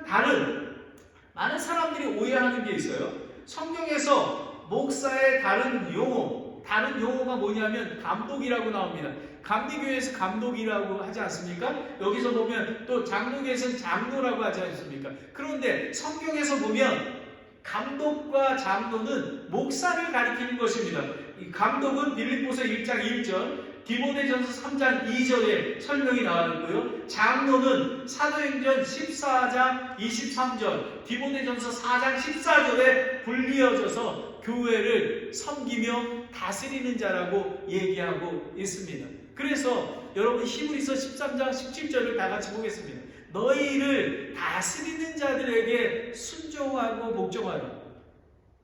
많은 사람들이 오해하는 게 있어요. 성경에서 목사의 다른 용어가 뭐냐면 감독이라고 나옵니다. 감리교회에서 감독이라고 하지 않습니까? 여기서 보면 또 장로교에서는 장로라고 하지 않습니까? 그런데 성경에서 보면 감독과 장로는 목사를 가리키는 것입니다. 이 감독은 빌립보서 1장 1절, 디모데전서 3장 2절에 설명이 나와 있고요. 장로는 사도행전 14장 23절, 디모데전서 4장 14절에 불리어져서 교회를 섬기며 다스리는 자라고 얘기하고 있습니다. 그래서 여러분 히브리서 13장 17절을 다 같이 보겠습니다. 너희를 다스리는 자들에게 순종하고 복종하라.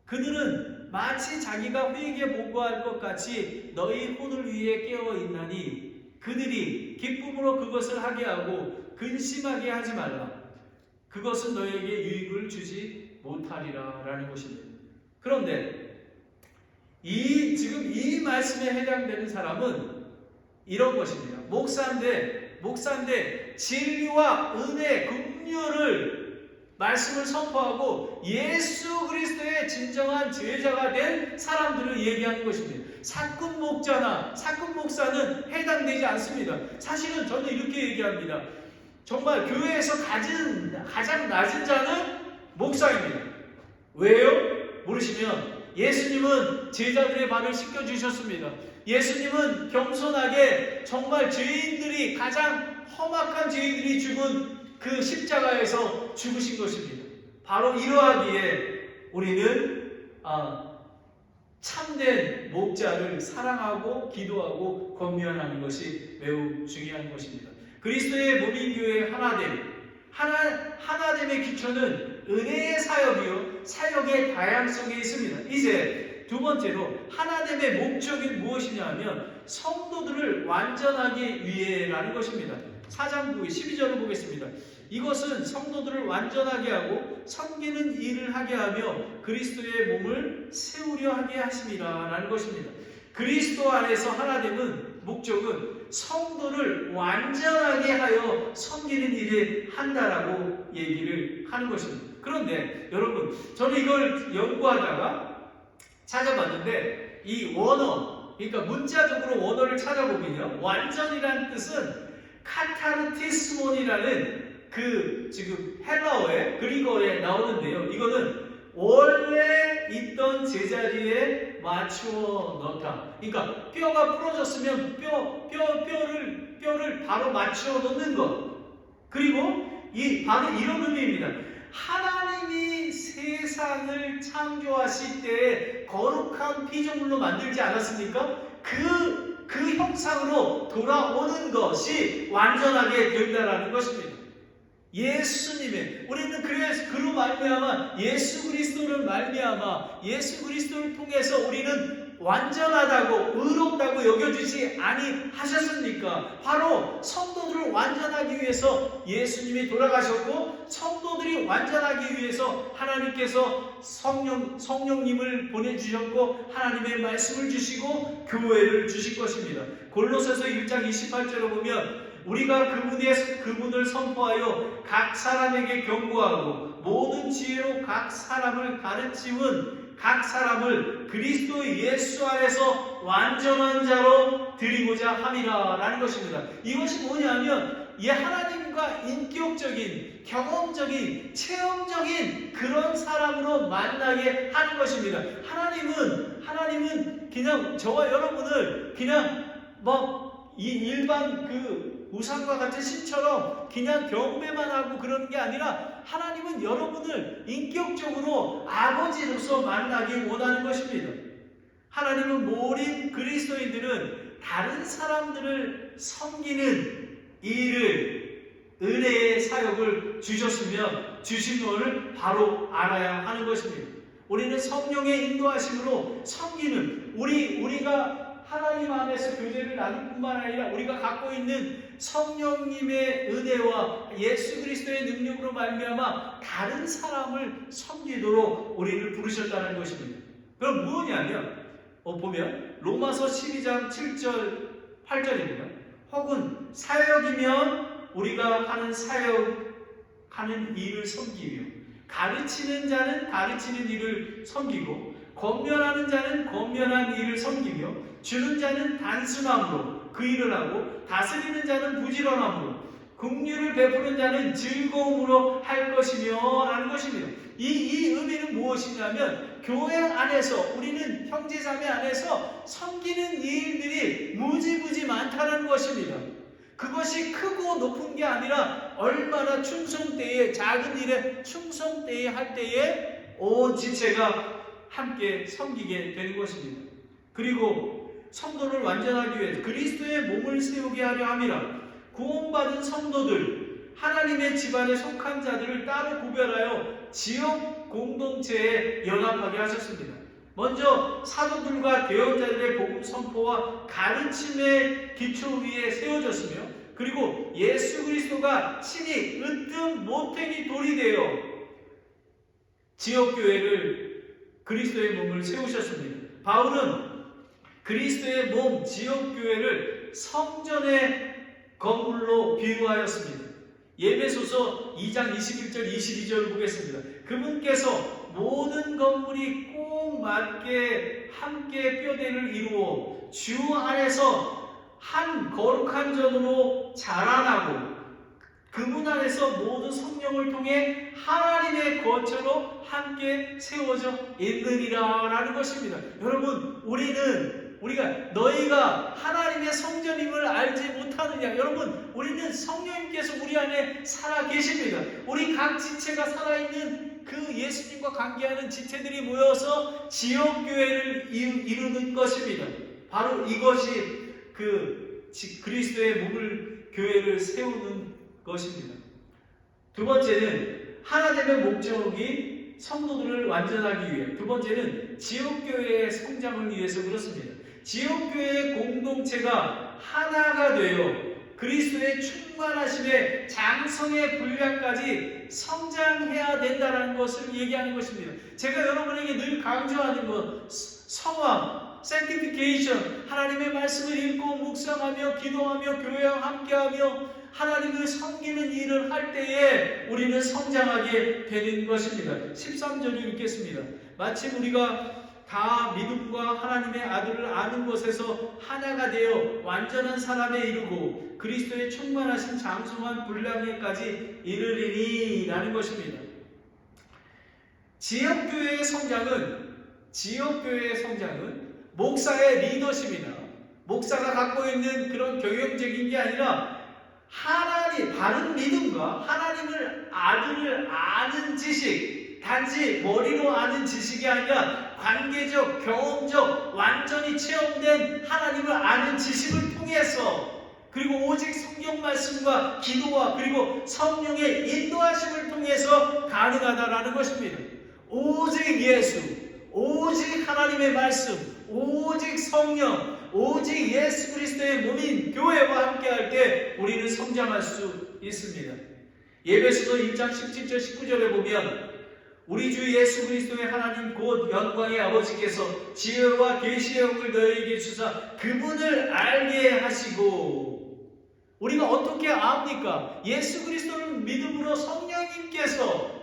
그들은 마치 자기가 회개 보고할 것 같이 너희 혼을 위해 깨어 있나니 그들이 기쁨으로 그것을 하게 하고 근심하게 하지 말라. 그것은 너희에게 유익을 주지 못하리라 라는 것입니다. 그런데 지금 이 말씀에 해당되는 사람은 이런 것입니다. 목사인데 진리와 은혜, 긍휼을 말씀을 선포하고 예수 그리스도의 진정한 제자가 된 사람들을 얘기하는 것입니다. 사꾼 목사는 해당되지 않습니다. 사실은 저는 이렇게 얘기합니다. 정말 교회에서 가장 낮은 자는 목사입니다. 왜요? 모르시면 예수님은 제자들의 발을 씻겨주셨습니다. 예수님은 겸손하게 정말 가장 험악한 죄인들이 죽은 그 십자가에서 죽으신 것입니다. 바로 이러하기에 우리는 참된 목자를 사랑하고 기도하고 권면하는 것이 매우 중요한 것입니다. 그리스도의 몸인 교회의 하나됨의 기초는 은혜의 사역이요 사역의 다양성에 있습니다. 이제 두 번째로 하나됨의 목적이 무엇이냐 하면 성도들을 완전하기 위해라는 것입니다. 4장 12절을 보겠습니다. 이것은 성도들을 완전하게 하고 섬기는 일을 하게 하며 그리스도의 몸을 세우려 하게 하심이라 라는 것입니다. 그리스도 안에서 하나됨은 목적은 성도를 완전하게 하여 섬기는 일을 한다라고 얘기를 하는 것입니다. 그런데 여러분, 저는 이걸 연구하다가 찾아봤는데 이 원어, 그러니까 문자적으로 원어를 찾아보면요, 완전이라는 뜻은 카타르티스몬이라는 지금 헬라어에 그리거에 나오는데요. 이거는 원래 있던 제자리에 맞추어 넣다. 그러니까 뼈가 부러졌으면 뼈를 바로 맞추어 넣는 것. 그리고 바로 이런 의미입니다. 하나님이 세상을 창조하실 때 거룩한 피조물로 만들지 않았습니까? 그 그 형상으로 돌아오는 것이 완전하게 된다라는 것입니다. 예수님의 우리는 그래서 그로 말미암아 예수 그리스도를 말미암아 예수 그리스도를 통해서 우리는 완전하다고 의롭다고 여겨주지 아니하셨습니까? 바로 성도들을 완전하기 위해서 예수님이 돌아가셨고 성도들이 완전하기 위해서 하나님께서 성령님을 보내주셨고 하나님의 말씀을 주시고 교회를 주실 것입니다. 골로새서 1장 28절을 보면 우리가 그분을 선포하여 각 사람에게 경고하고 모든 지혜로 각 사람을 가르치운 각 사람을 그리스도 예수 안에서 완전한 자로 드리고자 함이라 라는 것입니다. 이것이 뭐냐면 하나님과 인격적인 경험적인 체험적인 그런 사람으로 만나게 하는 것입니다. 하나님은 그냥 저와 여러분을 그냥 이 일반 우상과 같은 신처럼 그냥 경배만 하고 그러는 게 아니라 하나님은 여러분을 인격적으로 아버지로서 만나기 원하는 것입니다. 하나님은 모든 그리스도인들은 다른 사람들을 섬기는 일을 은혜의 사역을 주셨으면 주신 것을 바로 알아야 하는 것입니다. 우리는 성령의 인도하심으로 섬기는 우리가 하나님 안에서 교제를 나눌 뿐만 아니라 우리가 갖고 있는 성령님의 은혜와 예수 그리스도의 능력으로 말미암아 다른 사람을 섬기도록 우리를 부르셨다는 것입니다. 그럼 뭐냐면 보면 로마서 12장 7절 8절입니다. 혹은 사역이면 우리가 하는 일을 섬기며 가르치는 자는 가르치는 일을 섬기고 권면하는 자는 권면한 일을 섬기며 주는 자는 단순함으로 그 일을 하고 다스리는 자는 부지런함으로 긍휼을 베푸는 자는 즐거움으로 할 것이며 라는 것입니다. 이 의미는 무엇이냐면 교회 안에서 우리는 형제자매 안에서 섬기는 일들이 무지무지 많다는 것입니다. 그것이 크고 높은 게 아니라 얼마나 충성되에 작은 일에 충성되에 할 때에 온 지체가 함께 섬기게 되는 것입니다. 그리고 성도를 완전하기 위해 그리스도의 몸을 세우게 하려 함이라. 구원받은 성도들 하나님의 집안에 속한 자들을 따로 구별하여 지역 공동체에 연합하게 하셨습니다. 먼저 사도들과 대언자들의 복음 선포와 가르침의 기초 위에 세워졌으며 그리고 예수 그리스도가 친히 으뜸 모탱이 돌이 되어 지역교회를 그리스도의 몸을 세우셨습니다. 바울은 그리스도의 몸 지역교회를 성전의 건물로 비유하였습니다. 예배소서 2장 21절 22절을 보겠습니다. 그분께서 모든 건물이 꼭 맞게 함께 뼈대를 이루어 주 안에서 한 거룩한 전으로 자라나고 그분 안에서 모든 성령을 통해 하나님의 거처로 함께 세워져 있느니라 라는 것입니다. 여러분 우리가 너희가 하나님의 성전임을 알지 못하느냐. 여러분 우리는 성령님께서 우리 안에 살아 계십니다. 우리 각 지체가 살아있는 그 예수님과 관계하는 지체들이 모여서 지역교회를 이루는 것입니다. 바로 이것이 그리스도의 몸을 교회를 세우는 것입니다. 두 번째는 하나님의 목적이 성도들을 완전하기 위해 두 번째는 지역교회의 성장을 위해서 그렇습니다. 지역교회의 공동체가 하나가 되어 그리스도의 충만하심의 장성의 분량까지 성장해야 된다는 것을 얘기하는 것입니다. 제가 여러분에게 늘 강조하는 것 성화, sanctification, 하나님의 말씀을 읽고 묵상하며 기도하며 교회와 함께하며 하나님을 섬기는 일을 할 때에 우리는 성장하게 되는 것입니다. 13절을 읽겠습니다. 마침 우리가 다 믿음과 하나님의 아들을 아는 것에서 하나가 되어 완전한 사람에 이르고 그리스도의 충만하신 장성한 분량에까지 이르리니 라는 것입니다. 지역교회의 성장은 목사의 리더십이나 목사가 갖고 있는 그런 경영적인 게 아니라 바른 믿음과 하나님을 아들을 아는 지식, 단지 머리로 아는 지식이 아니라 관계적, 경험적, 완전히 체험된 하나님을 아는 지식을 통해서, 그리고 오직 성경 말씀과 기도와 그리고 성령의 인도하심을 통해서 가능하다라는 것입니다. 오직 예수, 오직 하나님의 말씀, 오직 성령, 오직 예수 그리스도의 몸인 교회와 함께할 때 우리는 성장할 수 있습니다. 예배서도 1장 17절 19절에 보면 우리 주 예수 그리스도의 하나님 곧 영광의 아버지께서 지혜와 계시의 영을 너희에게 주사 그분을 알게 하시고, 우리가 어떻게 압니까? 예수 그리스도를 믿음으로 성령님께서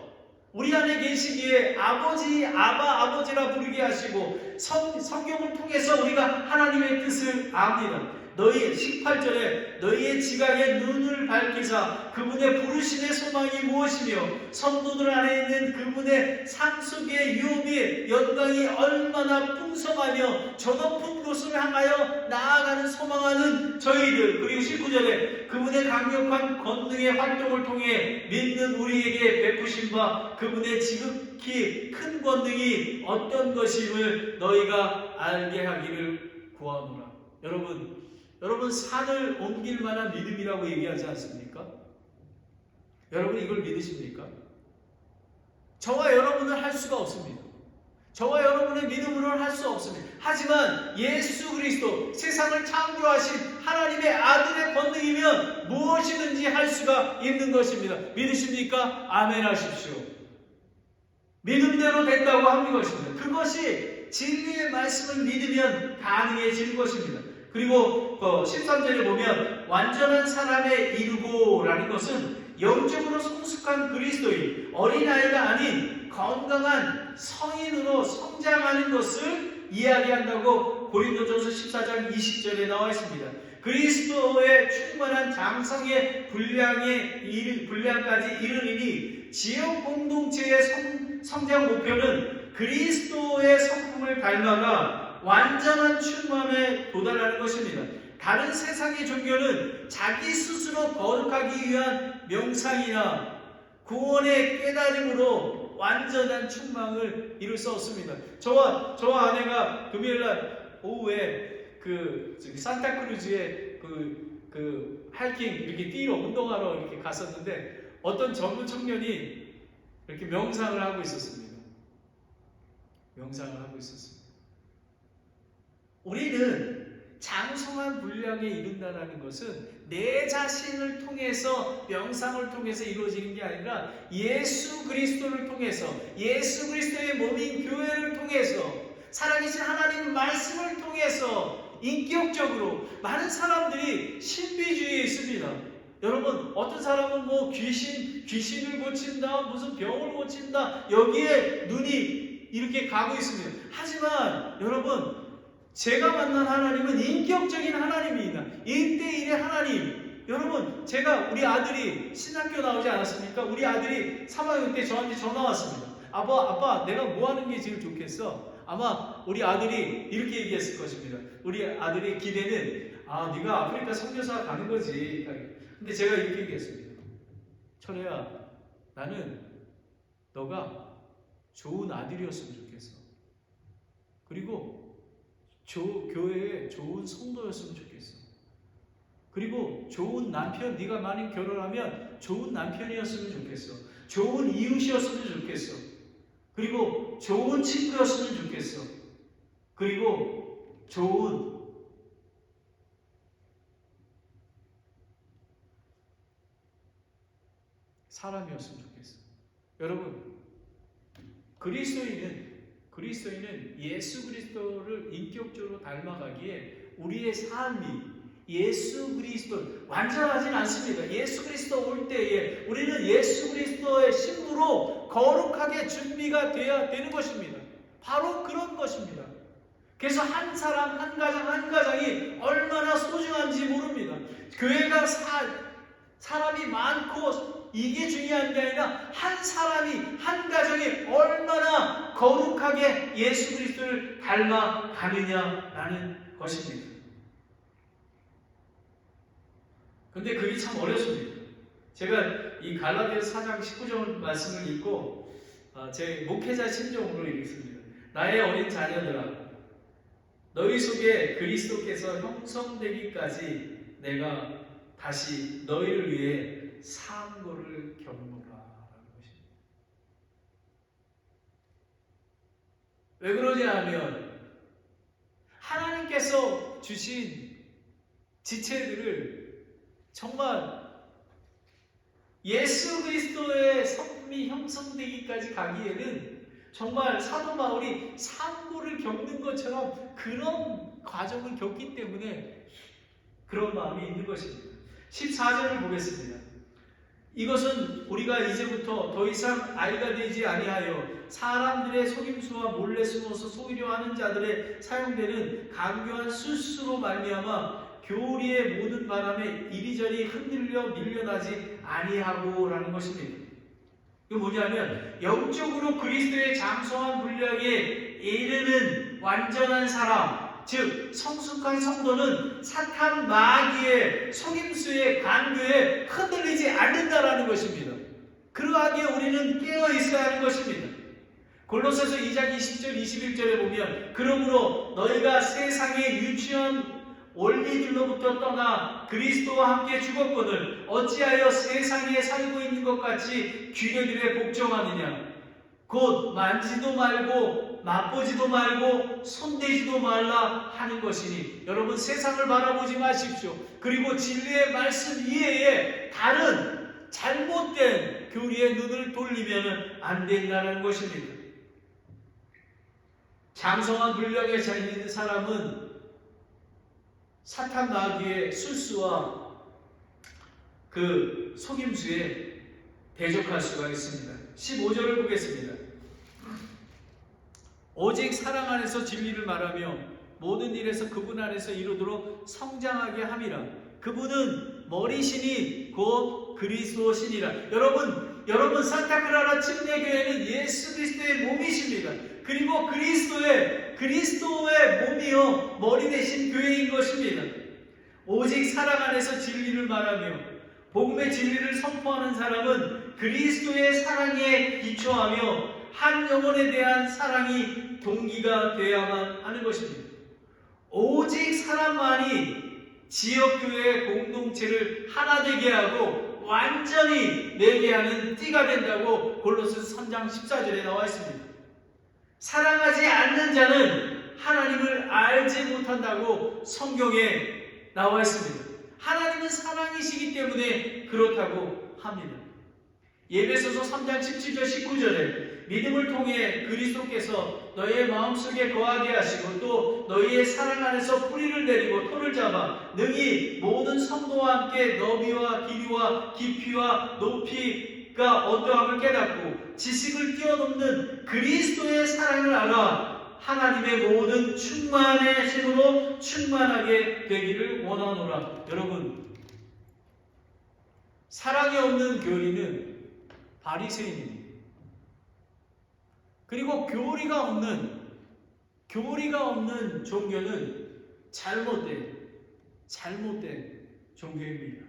우리 안에 계시기에 아버지, 아버지라 부르게 하시고 성경을 통해서 우리가 하나님의 뜻을 압니다. 너희 18절에 너희의 지각에 눈을 밝히사 그분의 부르심의 소망이 무엇이며 성도들 안에 있는 그분의 상속의 유업이 영광이 얼마나 풍성하며 저 높은 곳을 향하여 나아가는 소망하는 저희들, 그리고 19절에 그분의 강력한 권능의 활동을 통해 믿는 우리에게 베푸신 바 그분의 지극히 큰 권능이 어떤 것임을 너희가 알게 하기를 구하노라. 여러분 산을 옮길 만한 믿음이라고 얘기하지 않습니까? 여러분 이걸 믿으십니까? 저와 여러분은 할 수가 없습니다. 저와 여러분의 믿음으로는 할 수 없습니다. 하지만 예수 그리스도 세상을 창조하신 하나님의 아들의 권능이면 무엇이든지 할 수가 있는 것입니다. 믿으십니까? 아멘 하십시오. 믿음대로 된다고 하는 것입니다. 그것이 진리의 말씀을 믿으면 가능해지는 것입니다. 그리고 13절에 보면 완전한 사람에 이르고라는 것은 영적으로 성숙한 그리스도인, 어린아이가 아닌 건강한 성인으로 성장하는 것을 이야기한다고 고린도전서 14장 20절에 나와 있습니다. 그리스도의 충만한 장성의 분량까지 이르리니 지역 공동체의 성장 목표는 그리스도의 성품을 닮아가 완전한 충만에 도달하는 것입니다. 다른 세상의 종교는 자기 스스로 거룩하기 위한 명상이나 구원의 깨달음으로 완전한 충만을 이룰 수 없습니다. 저와 아내가 금요일날 오후에 산타크루즈에 하이킹 이렇게 뛰러 운동하러 이렇게 갔었는데 어떤 젊은 청년이 이렇게 명상을 하고 있었습니다. 우리는 장성한 분량에 이른다는 것은 내 자신을 통해서 명상을 통해서 이루어지는 게 아니라 예수 그리스도를 통해서, 예수 그리스도의 몸인 교회를 통해서, 살아계신 하나님 말씀을 통해서 인격적으로. 많은 사람들이 신비주의에 있습니다. 여러분, 어떤 사람은 뭐 귀신을 고친다, 무슨 병을 고친다, 여기에 눈이 이렇게 가고 있습니다. 하지만 여러분, 제가 만난 하나님은 인격적인 하나님입니다. 1대1의 하나님. 여러분, 우리 아들이 신학교 나오지 않았습니까? 우리 아들이 3학년 때 저한테 전화 왔습니다. 아빠, 내가 뭐 하는 게 제일 좋겠어? 아마 우리 아들이 이렇게 얘기했을 것입니다. 우리 아들의 기대는, 네가 아프리카 선교사 가는 거지. 근데 제가 이렇게 얘기했습니다. 철호야, 나는 너가 좋은 아들이었으면 좋겠어. 그리고 교회에 좋은 성도였으면 좋겠어. 그리고 좋은 남편, 네가 만약 결혼하면 좋은 남편이었으면 좋겠어. 좋은 이웃이었으면 좋겠어. 그리고 좋은 친구였으면 좋겠어. 그리고 좋은 사람이었으면 좋겠어. 여러분, 그리스도인은 예수 그리스도를 인격적으로 닮아가기에 우리의 삶이 예수 그리스도 완전하진 않습니다. 예수 그리스도 올 때에 우리는 예수 그리스도의 신부로 거룩하게 준비가 되어야 되는 것입니다. 바로 그런 것입니다. 그래서 한 사람, 한 가정이 얼마나 소중한지 모릅니다. 교회가 사람이 많고 이게 중요한 게 아니라 한 사람이, 한 가정이 얼마나 거룩하게 예수 그리스도를 닮아가느냐라는 것입니다. 근데 그게 참 어렵습니다. 제가 이 갈라디아서 4장 19절 말씀을 읽고 제 목회자 심정으로 읽습니다. 나의 어린 자녀들아, 너희 속에 그리스도께서 형성되기까지 내가 다시 너희를 위해 상고를 겪노라 라는 것입니다. 왜 그러냐 하면 하나님께서 주신 지체들을 정말 예수 그리스도의 성품이 형성되기까지 가기에는 정말 사도 바울이 상고를 겪는 것처럼 그런 과정을 겪기 때문에 그런 마음이 있는 것입니다. 14절을 보겠습니다. 이것은 우리가 이제부터 더 이상 아이가 되지 아니하여 사람들의 속임수와 몰래 숨어서 속이려 하는 자들의 사용되는 간교한 술수로 말미암아 교리의 모든 바람에 이리저리 흔들려 밀려나지 아니하고라는 것입니다. 이게 뭐냐면 영적으로 그리스도의 장성한 분량에 이르는 완전한 사람, 즉 성숙한 성도는 사탄 마귀의 속임수에 간교에 흔들리지 않는다라는 것입니다. 그러하기에 우리는 깨어 있어야 하는 것입니다. 골로새서 2장 20절 21절에 보면 그러므로 너희가 세상의 유치한 원리들로부터 떠나 그리스도와 함께 죽었거늘 어찌하여 세상에 살고 있는 것 같이 귀례들에 복종하느냐. 곧 만지도 말고 맛보지도 말고 손대지도 말라 하는 것이니. 여러분, 세상을 바라보지 마십시오. 그리고 진리의 말씀 이외에 다른 잘못된 교리의 눈을 돌리면 안 된다는 것입니다. 장성한 분량에 차 있는 사람은 사탄 마귀의 술수와 그 속임수에 대적할 수가 있습니다. 15절을 보겠습니다. 오직 사랑 안에서 진리를 말하며 모든 일에서 그분 안에서 이루도록 성장하게 함이라. 그분은 머리시니 곧 그리스도시니라. 여러분 산타크라라 침례교회는 예수 그리스도의 몸이십니다. 그리고 그리스도의 몸이요 머리 대신 교회인 것입니다. 오직 사랑 안에서 진리를 말하며 복음의 진리를 선포하는 사람은 그리스도의 사랑에 기초하며 한 영혼에 대한 사랑이 동기가 되어야만 하는 것입니다. 오직 사람만이 지역교회의 공동체를 하나 되게 하고 완전히 내게 하는 띠가 된다고 골로새서 3장 14절에 나와 있습니다. 사랑하지 않는 자는 하나님을 알지 못한다고 성경에 나와 있습니다. 하나님은 사랑이시기 때문에 그렇다고 합니다. 에베소서 3장 17절 19절에 믿음을 통해 그리스도께서 너희의 마음속에 거하게 하시고 또 너희의 사랑 안에서 뿌리를 내리고 토를 잡아 능히 모든 성도와 함께 너비와 길이와 깊이와 높이가 어떠함을 깨닫고 지식을 뛰어넘는 그리스도의 사랑을 알아 하나님의 모든 충만의 힘으로 충만하게 되기를 원하노라. 여러분, 사랑이 없는 교리는 바리새인입니다. 그리고 교리가 없는 종교는 잘못된 종교입니다.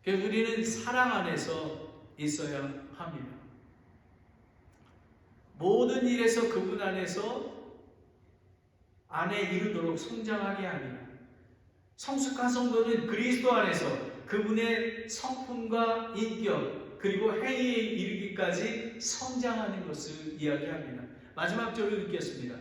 그래서 우리는 사랑 안에서 있어야 합니다. 모든 일에서 그분 안에 이르도록 성장하게 합니다. 성숙한 성도는 그리스도 안에서 그분의 성품과 인격 그리고 행위에 이르기까지 성장하는 것을 이야기합니다. 마지막 절을 읽겠습니다.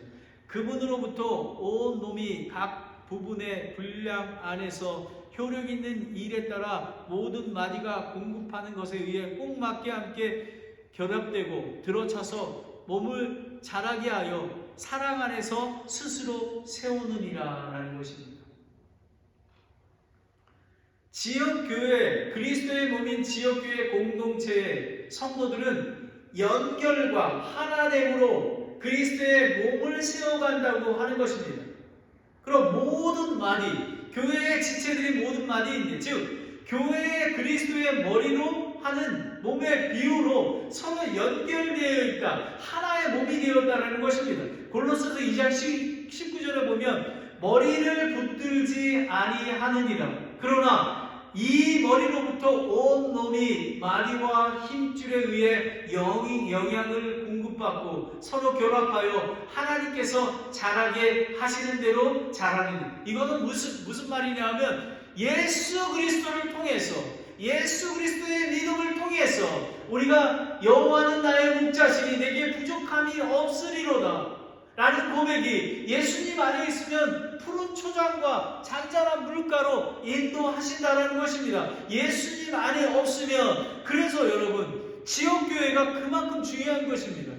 그분으로부터 온 놈이 각 부분의 분량 안에서 효력 있는 일에 따라 모든 마디가 공급하는 것에 의해 꼭 맞게 함께 결합되고 들어차서 몸을 자라게 하여 사랑 안에서 스스로 세우느니라 라는 것입니다. 지역교회, 그리스도의 몸인 지역교회 공동체의 성도들은 연결과 하나됨으로 그리스도의 몸을 세워간다고 하는 것입니다. 그럼 모든 마디, 교회의 지체들이 모든 마디인데, 즉 교회의 그리스도의 머리로 하는 몸의 비유로 서로 연결되어 있다. 하나의 몸이 되었다는 것입니다. 골로새서 2장 19절에 보면 머리를 붙들지 아니하느니라. 그러나 이 머리로부터 온 놈이 마디와 힘줄에 의해 영향을 공급받고 서로 결합하여 하나님께서 자라게 하시는 대로 자라는. 이거는 무슨 말이냐 하면 예수 그리스도를 통해서, 예수 그리스도의 믿음을 통해서 우리가 여호와는 나의 목자시니 내게 부족함이 없으리로다 라는 고백이 예수님 안에 있으면 푸른 초장과 잔잔한 물가로 인도하신다라는 것입니다. 예수님 안에 없으면, 그래서 여러분 지역교회가 그만큼 중요한 것입니다.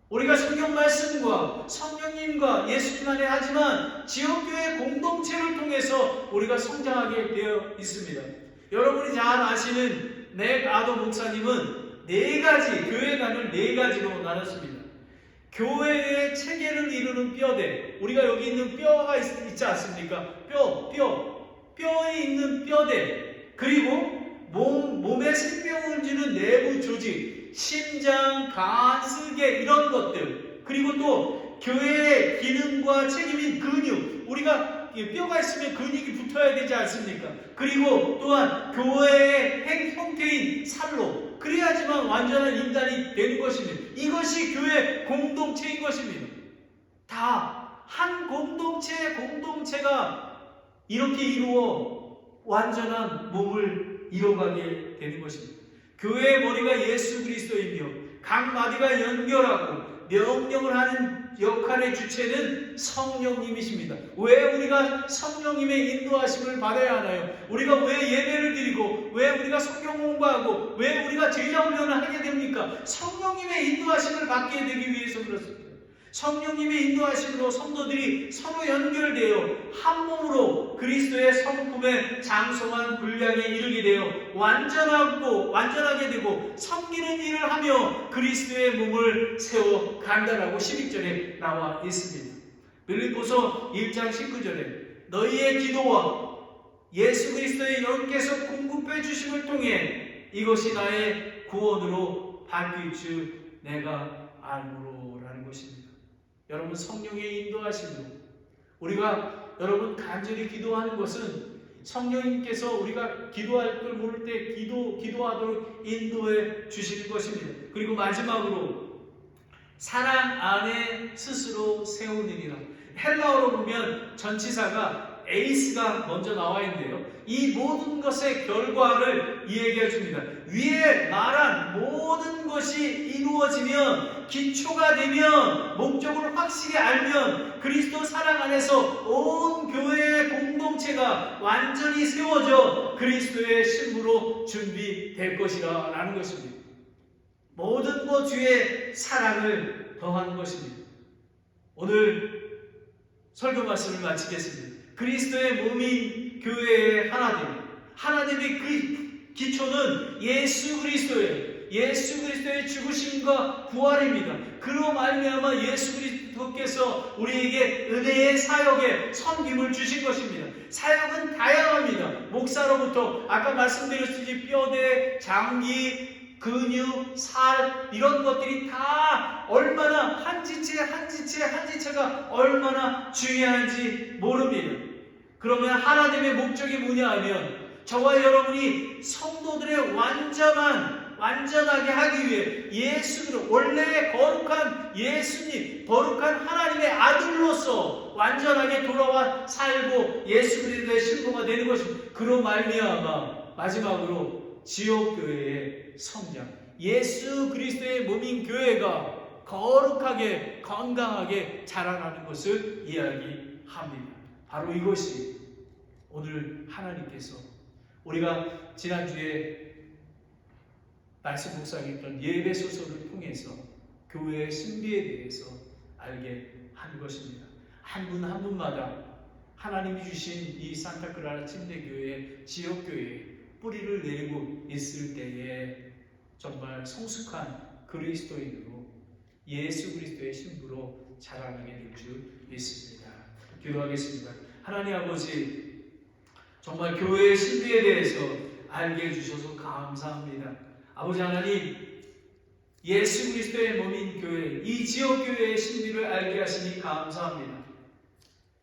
우리가 성경 말씀과 성령님과 예수님 안에 하지만 지역교회 공동체를 통해서 우리가 성장하게 되어 있습니다. 여러분이 잘 아시는 맥 아더 목사님은 교회관을 4가지로 나눴습니다. 교회의 체계를 이루는 뼈대, 우리가 여기 있는 뼈가 있지 않습니까? 뼈에 있는 뼈대, 그리고 몸에 생명을 주는 내부 조직, 심장, 간, 쓸개 이런 것들, 그리고 또 교회의 기능과 책임인 근육, 우리가 뼈가 있으면 근육이 붙어야 되지 않습니까? 그리고 또한 교회의 형태인 살로, 그래야지만 완전한 인간이 되는 것입니다. 이것이 교회 공동체인 것입니다. 다 한 공동체가 이렇게 이루어 완전한 몸을 이뤄가게 되는 것입니다. 교회의 머리가 예수 그리스도이며 각 마디가 연결하고 명령을 하는 역할의 주체는 성령님이십니다. 왜 우리가 성령님의 인도하심을 받아야 하나요? 우리가 왜 예배를 드리고, 왜 우리가 성경 공부하고, 왜 우리가 제자 훈련을 하게 됩니까? 성령님의 인도하심을 받게 되기 위해서 그렇습니다. 성령님의 인도하심으로 성도들이 서로 연결되어 한 몸으로 그리스도의 성품에 장성한 분량에 이르게 되어 완전하게 되고 섬기는 일을 하며 그리스도의 몸을 세워 간다라고 12절에 나와 있습니다. 빌립보서 1장 19절에 너희의 기도와 예수 그리스도의 영께서 공급해 주심을 통해 이것이 나의 구원으로 바뀔 줄 내가 알므로라는 것입니다. 여러분, 성령의 인도하심으로 우리가 여러분 간절히 기도하는 것은 성령님께서 우리가 기도할 걸 모를 때 기도하도록 인도해 주시는 것입니다. 그리고 마지막으로 사랑 안에 스스로 세우느니라. 헬라어로 보면 전치사가 에이스가 먼저 나와 있는데요. 이 모든 것의 결과를 이야기해 줍니다. 위에 말한 모든 것이 이루어지면, 기초가 되면, 목적을 확실히 알면 그리스도 사랑 안에서 온 교회의 공동체가 완전히 세워져 그리스도의 신부로 준비될 것이라 라는 것입니다. 모든 것 위에 사랑을 더하는 것입니다. 오늘 설교 말씀을 마치겠습니다. 그리스도의 몸인 교회의 하나님의 그 기초는 예수 그리스도의 죽으심과 부활입니다. 그로 말미암아 예수 그리스도께서 우리에게 은혜의 사역에 선김을 주신 것입니다. 사역은 다양합니다. 목사로부터 아까 말씀드렸듯이 뼈대, 장기, 근육, 살 이런 것들이 다 얼마나 한 지체가 얼마나 중요한지 모릅니다. 그러면 하나님의 목적이 뭐냐 하면 저와 여러분이 성도들의 완전하게 하기 위해 원래 거룩한 예수님, 거룩한 하나님의 아들로서 완전하게 돌아와 살고 예수 그리스도의 신부가 되는 것입니다. 그로 말미암아 마지막으로 지옥교회의 성장, 예수 그리스도의 몸인 교회가 거룩하게 건강하게 자라나는 것을 이야기합니다. 바로 이것이 오늘 하나님께서 우리가 지난주에 말씀 묵상했던 예배소서를 통해서 교회의 신비에 대해서 알게 한 것입니다. 한 분 한 분마다 하나님이 주신 이 산타크라라 침례교회, 지역교회에 뿌리를 내리고 있을 때에 정말 성숙한 그리스도인으로 예수 그리스도의 신부로 자라나게 될 줄 믿습니다. 기도하겠습니다. 하나님 아버지, 정말 교회의 신비에 대해서 알게 해주셔서 감사합니다. 아버지 하나님, 예수 그리스도의 몸인 교회, 이 지역교회의 신비를 알게 하시니 감사합니다.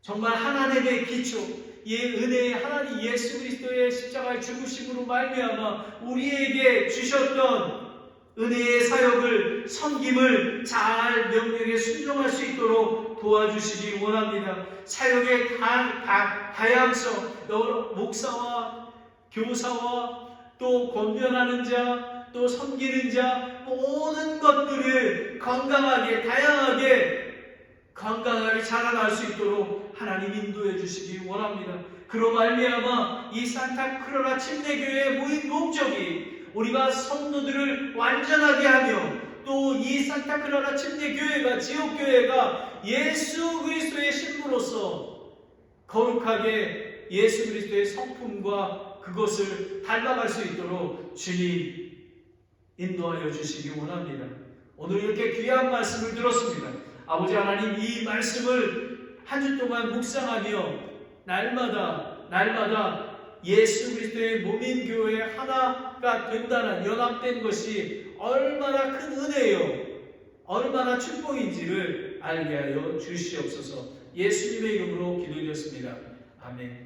정말 하나님의 기초, 은혜의 하나님 예수 그리스도의 십자가의 죽으심으로 말미암아 우리에게 주셨던 은혜의 사역을 섬김을 잘 명령에 순종할 수 있도록 도와주시기 원합니다. 사역의 다양성, 목사와 교사와 또 권면하는 자, 또 섬기는 자, 모든 것들을 건강하게 자라날 수 있도록 하나님 인도해 주시기 원합니다. 그로 말미암아 이 산타클라라 침례교회의 모인 목적이 우리가 성도들을 완전하게 하며 또 이 산타클라라 침례교회가 지역교회가 예수 그리스도의 신부로서 거룩하게 예수 그리스도의 성품과 그것을 닮아갈 수 있도록 주님 인도하여 주시기 원합니다. 오늘 이렇게 귀한 말씀을 들었습니다. 아버지 하나님, 이 말씀을 한 주 동안 묵상하며 날마다 예수 그리스도의 몸인 교회 하나가 된다는 연합된 것이 얼마나 큰 은혜요, 얼마나 축복인지를 알게 하여 주시옵소서. 예수님의 이름으로 기도드렸습니다. 아멘.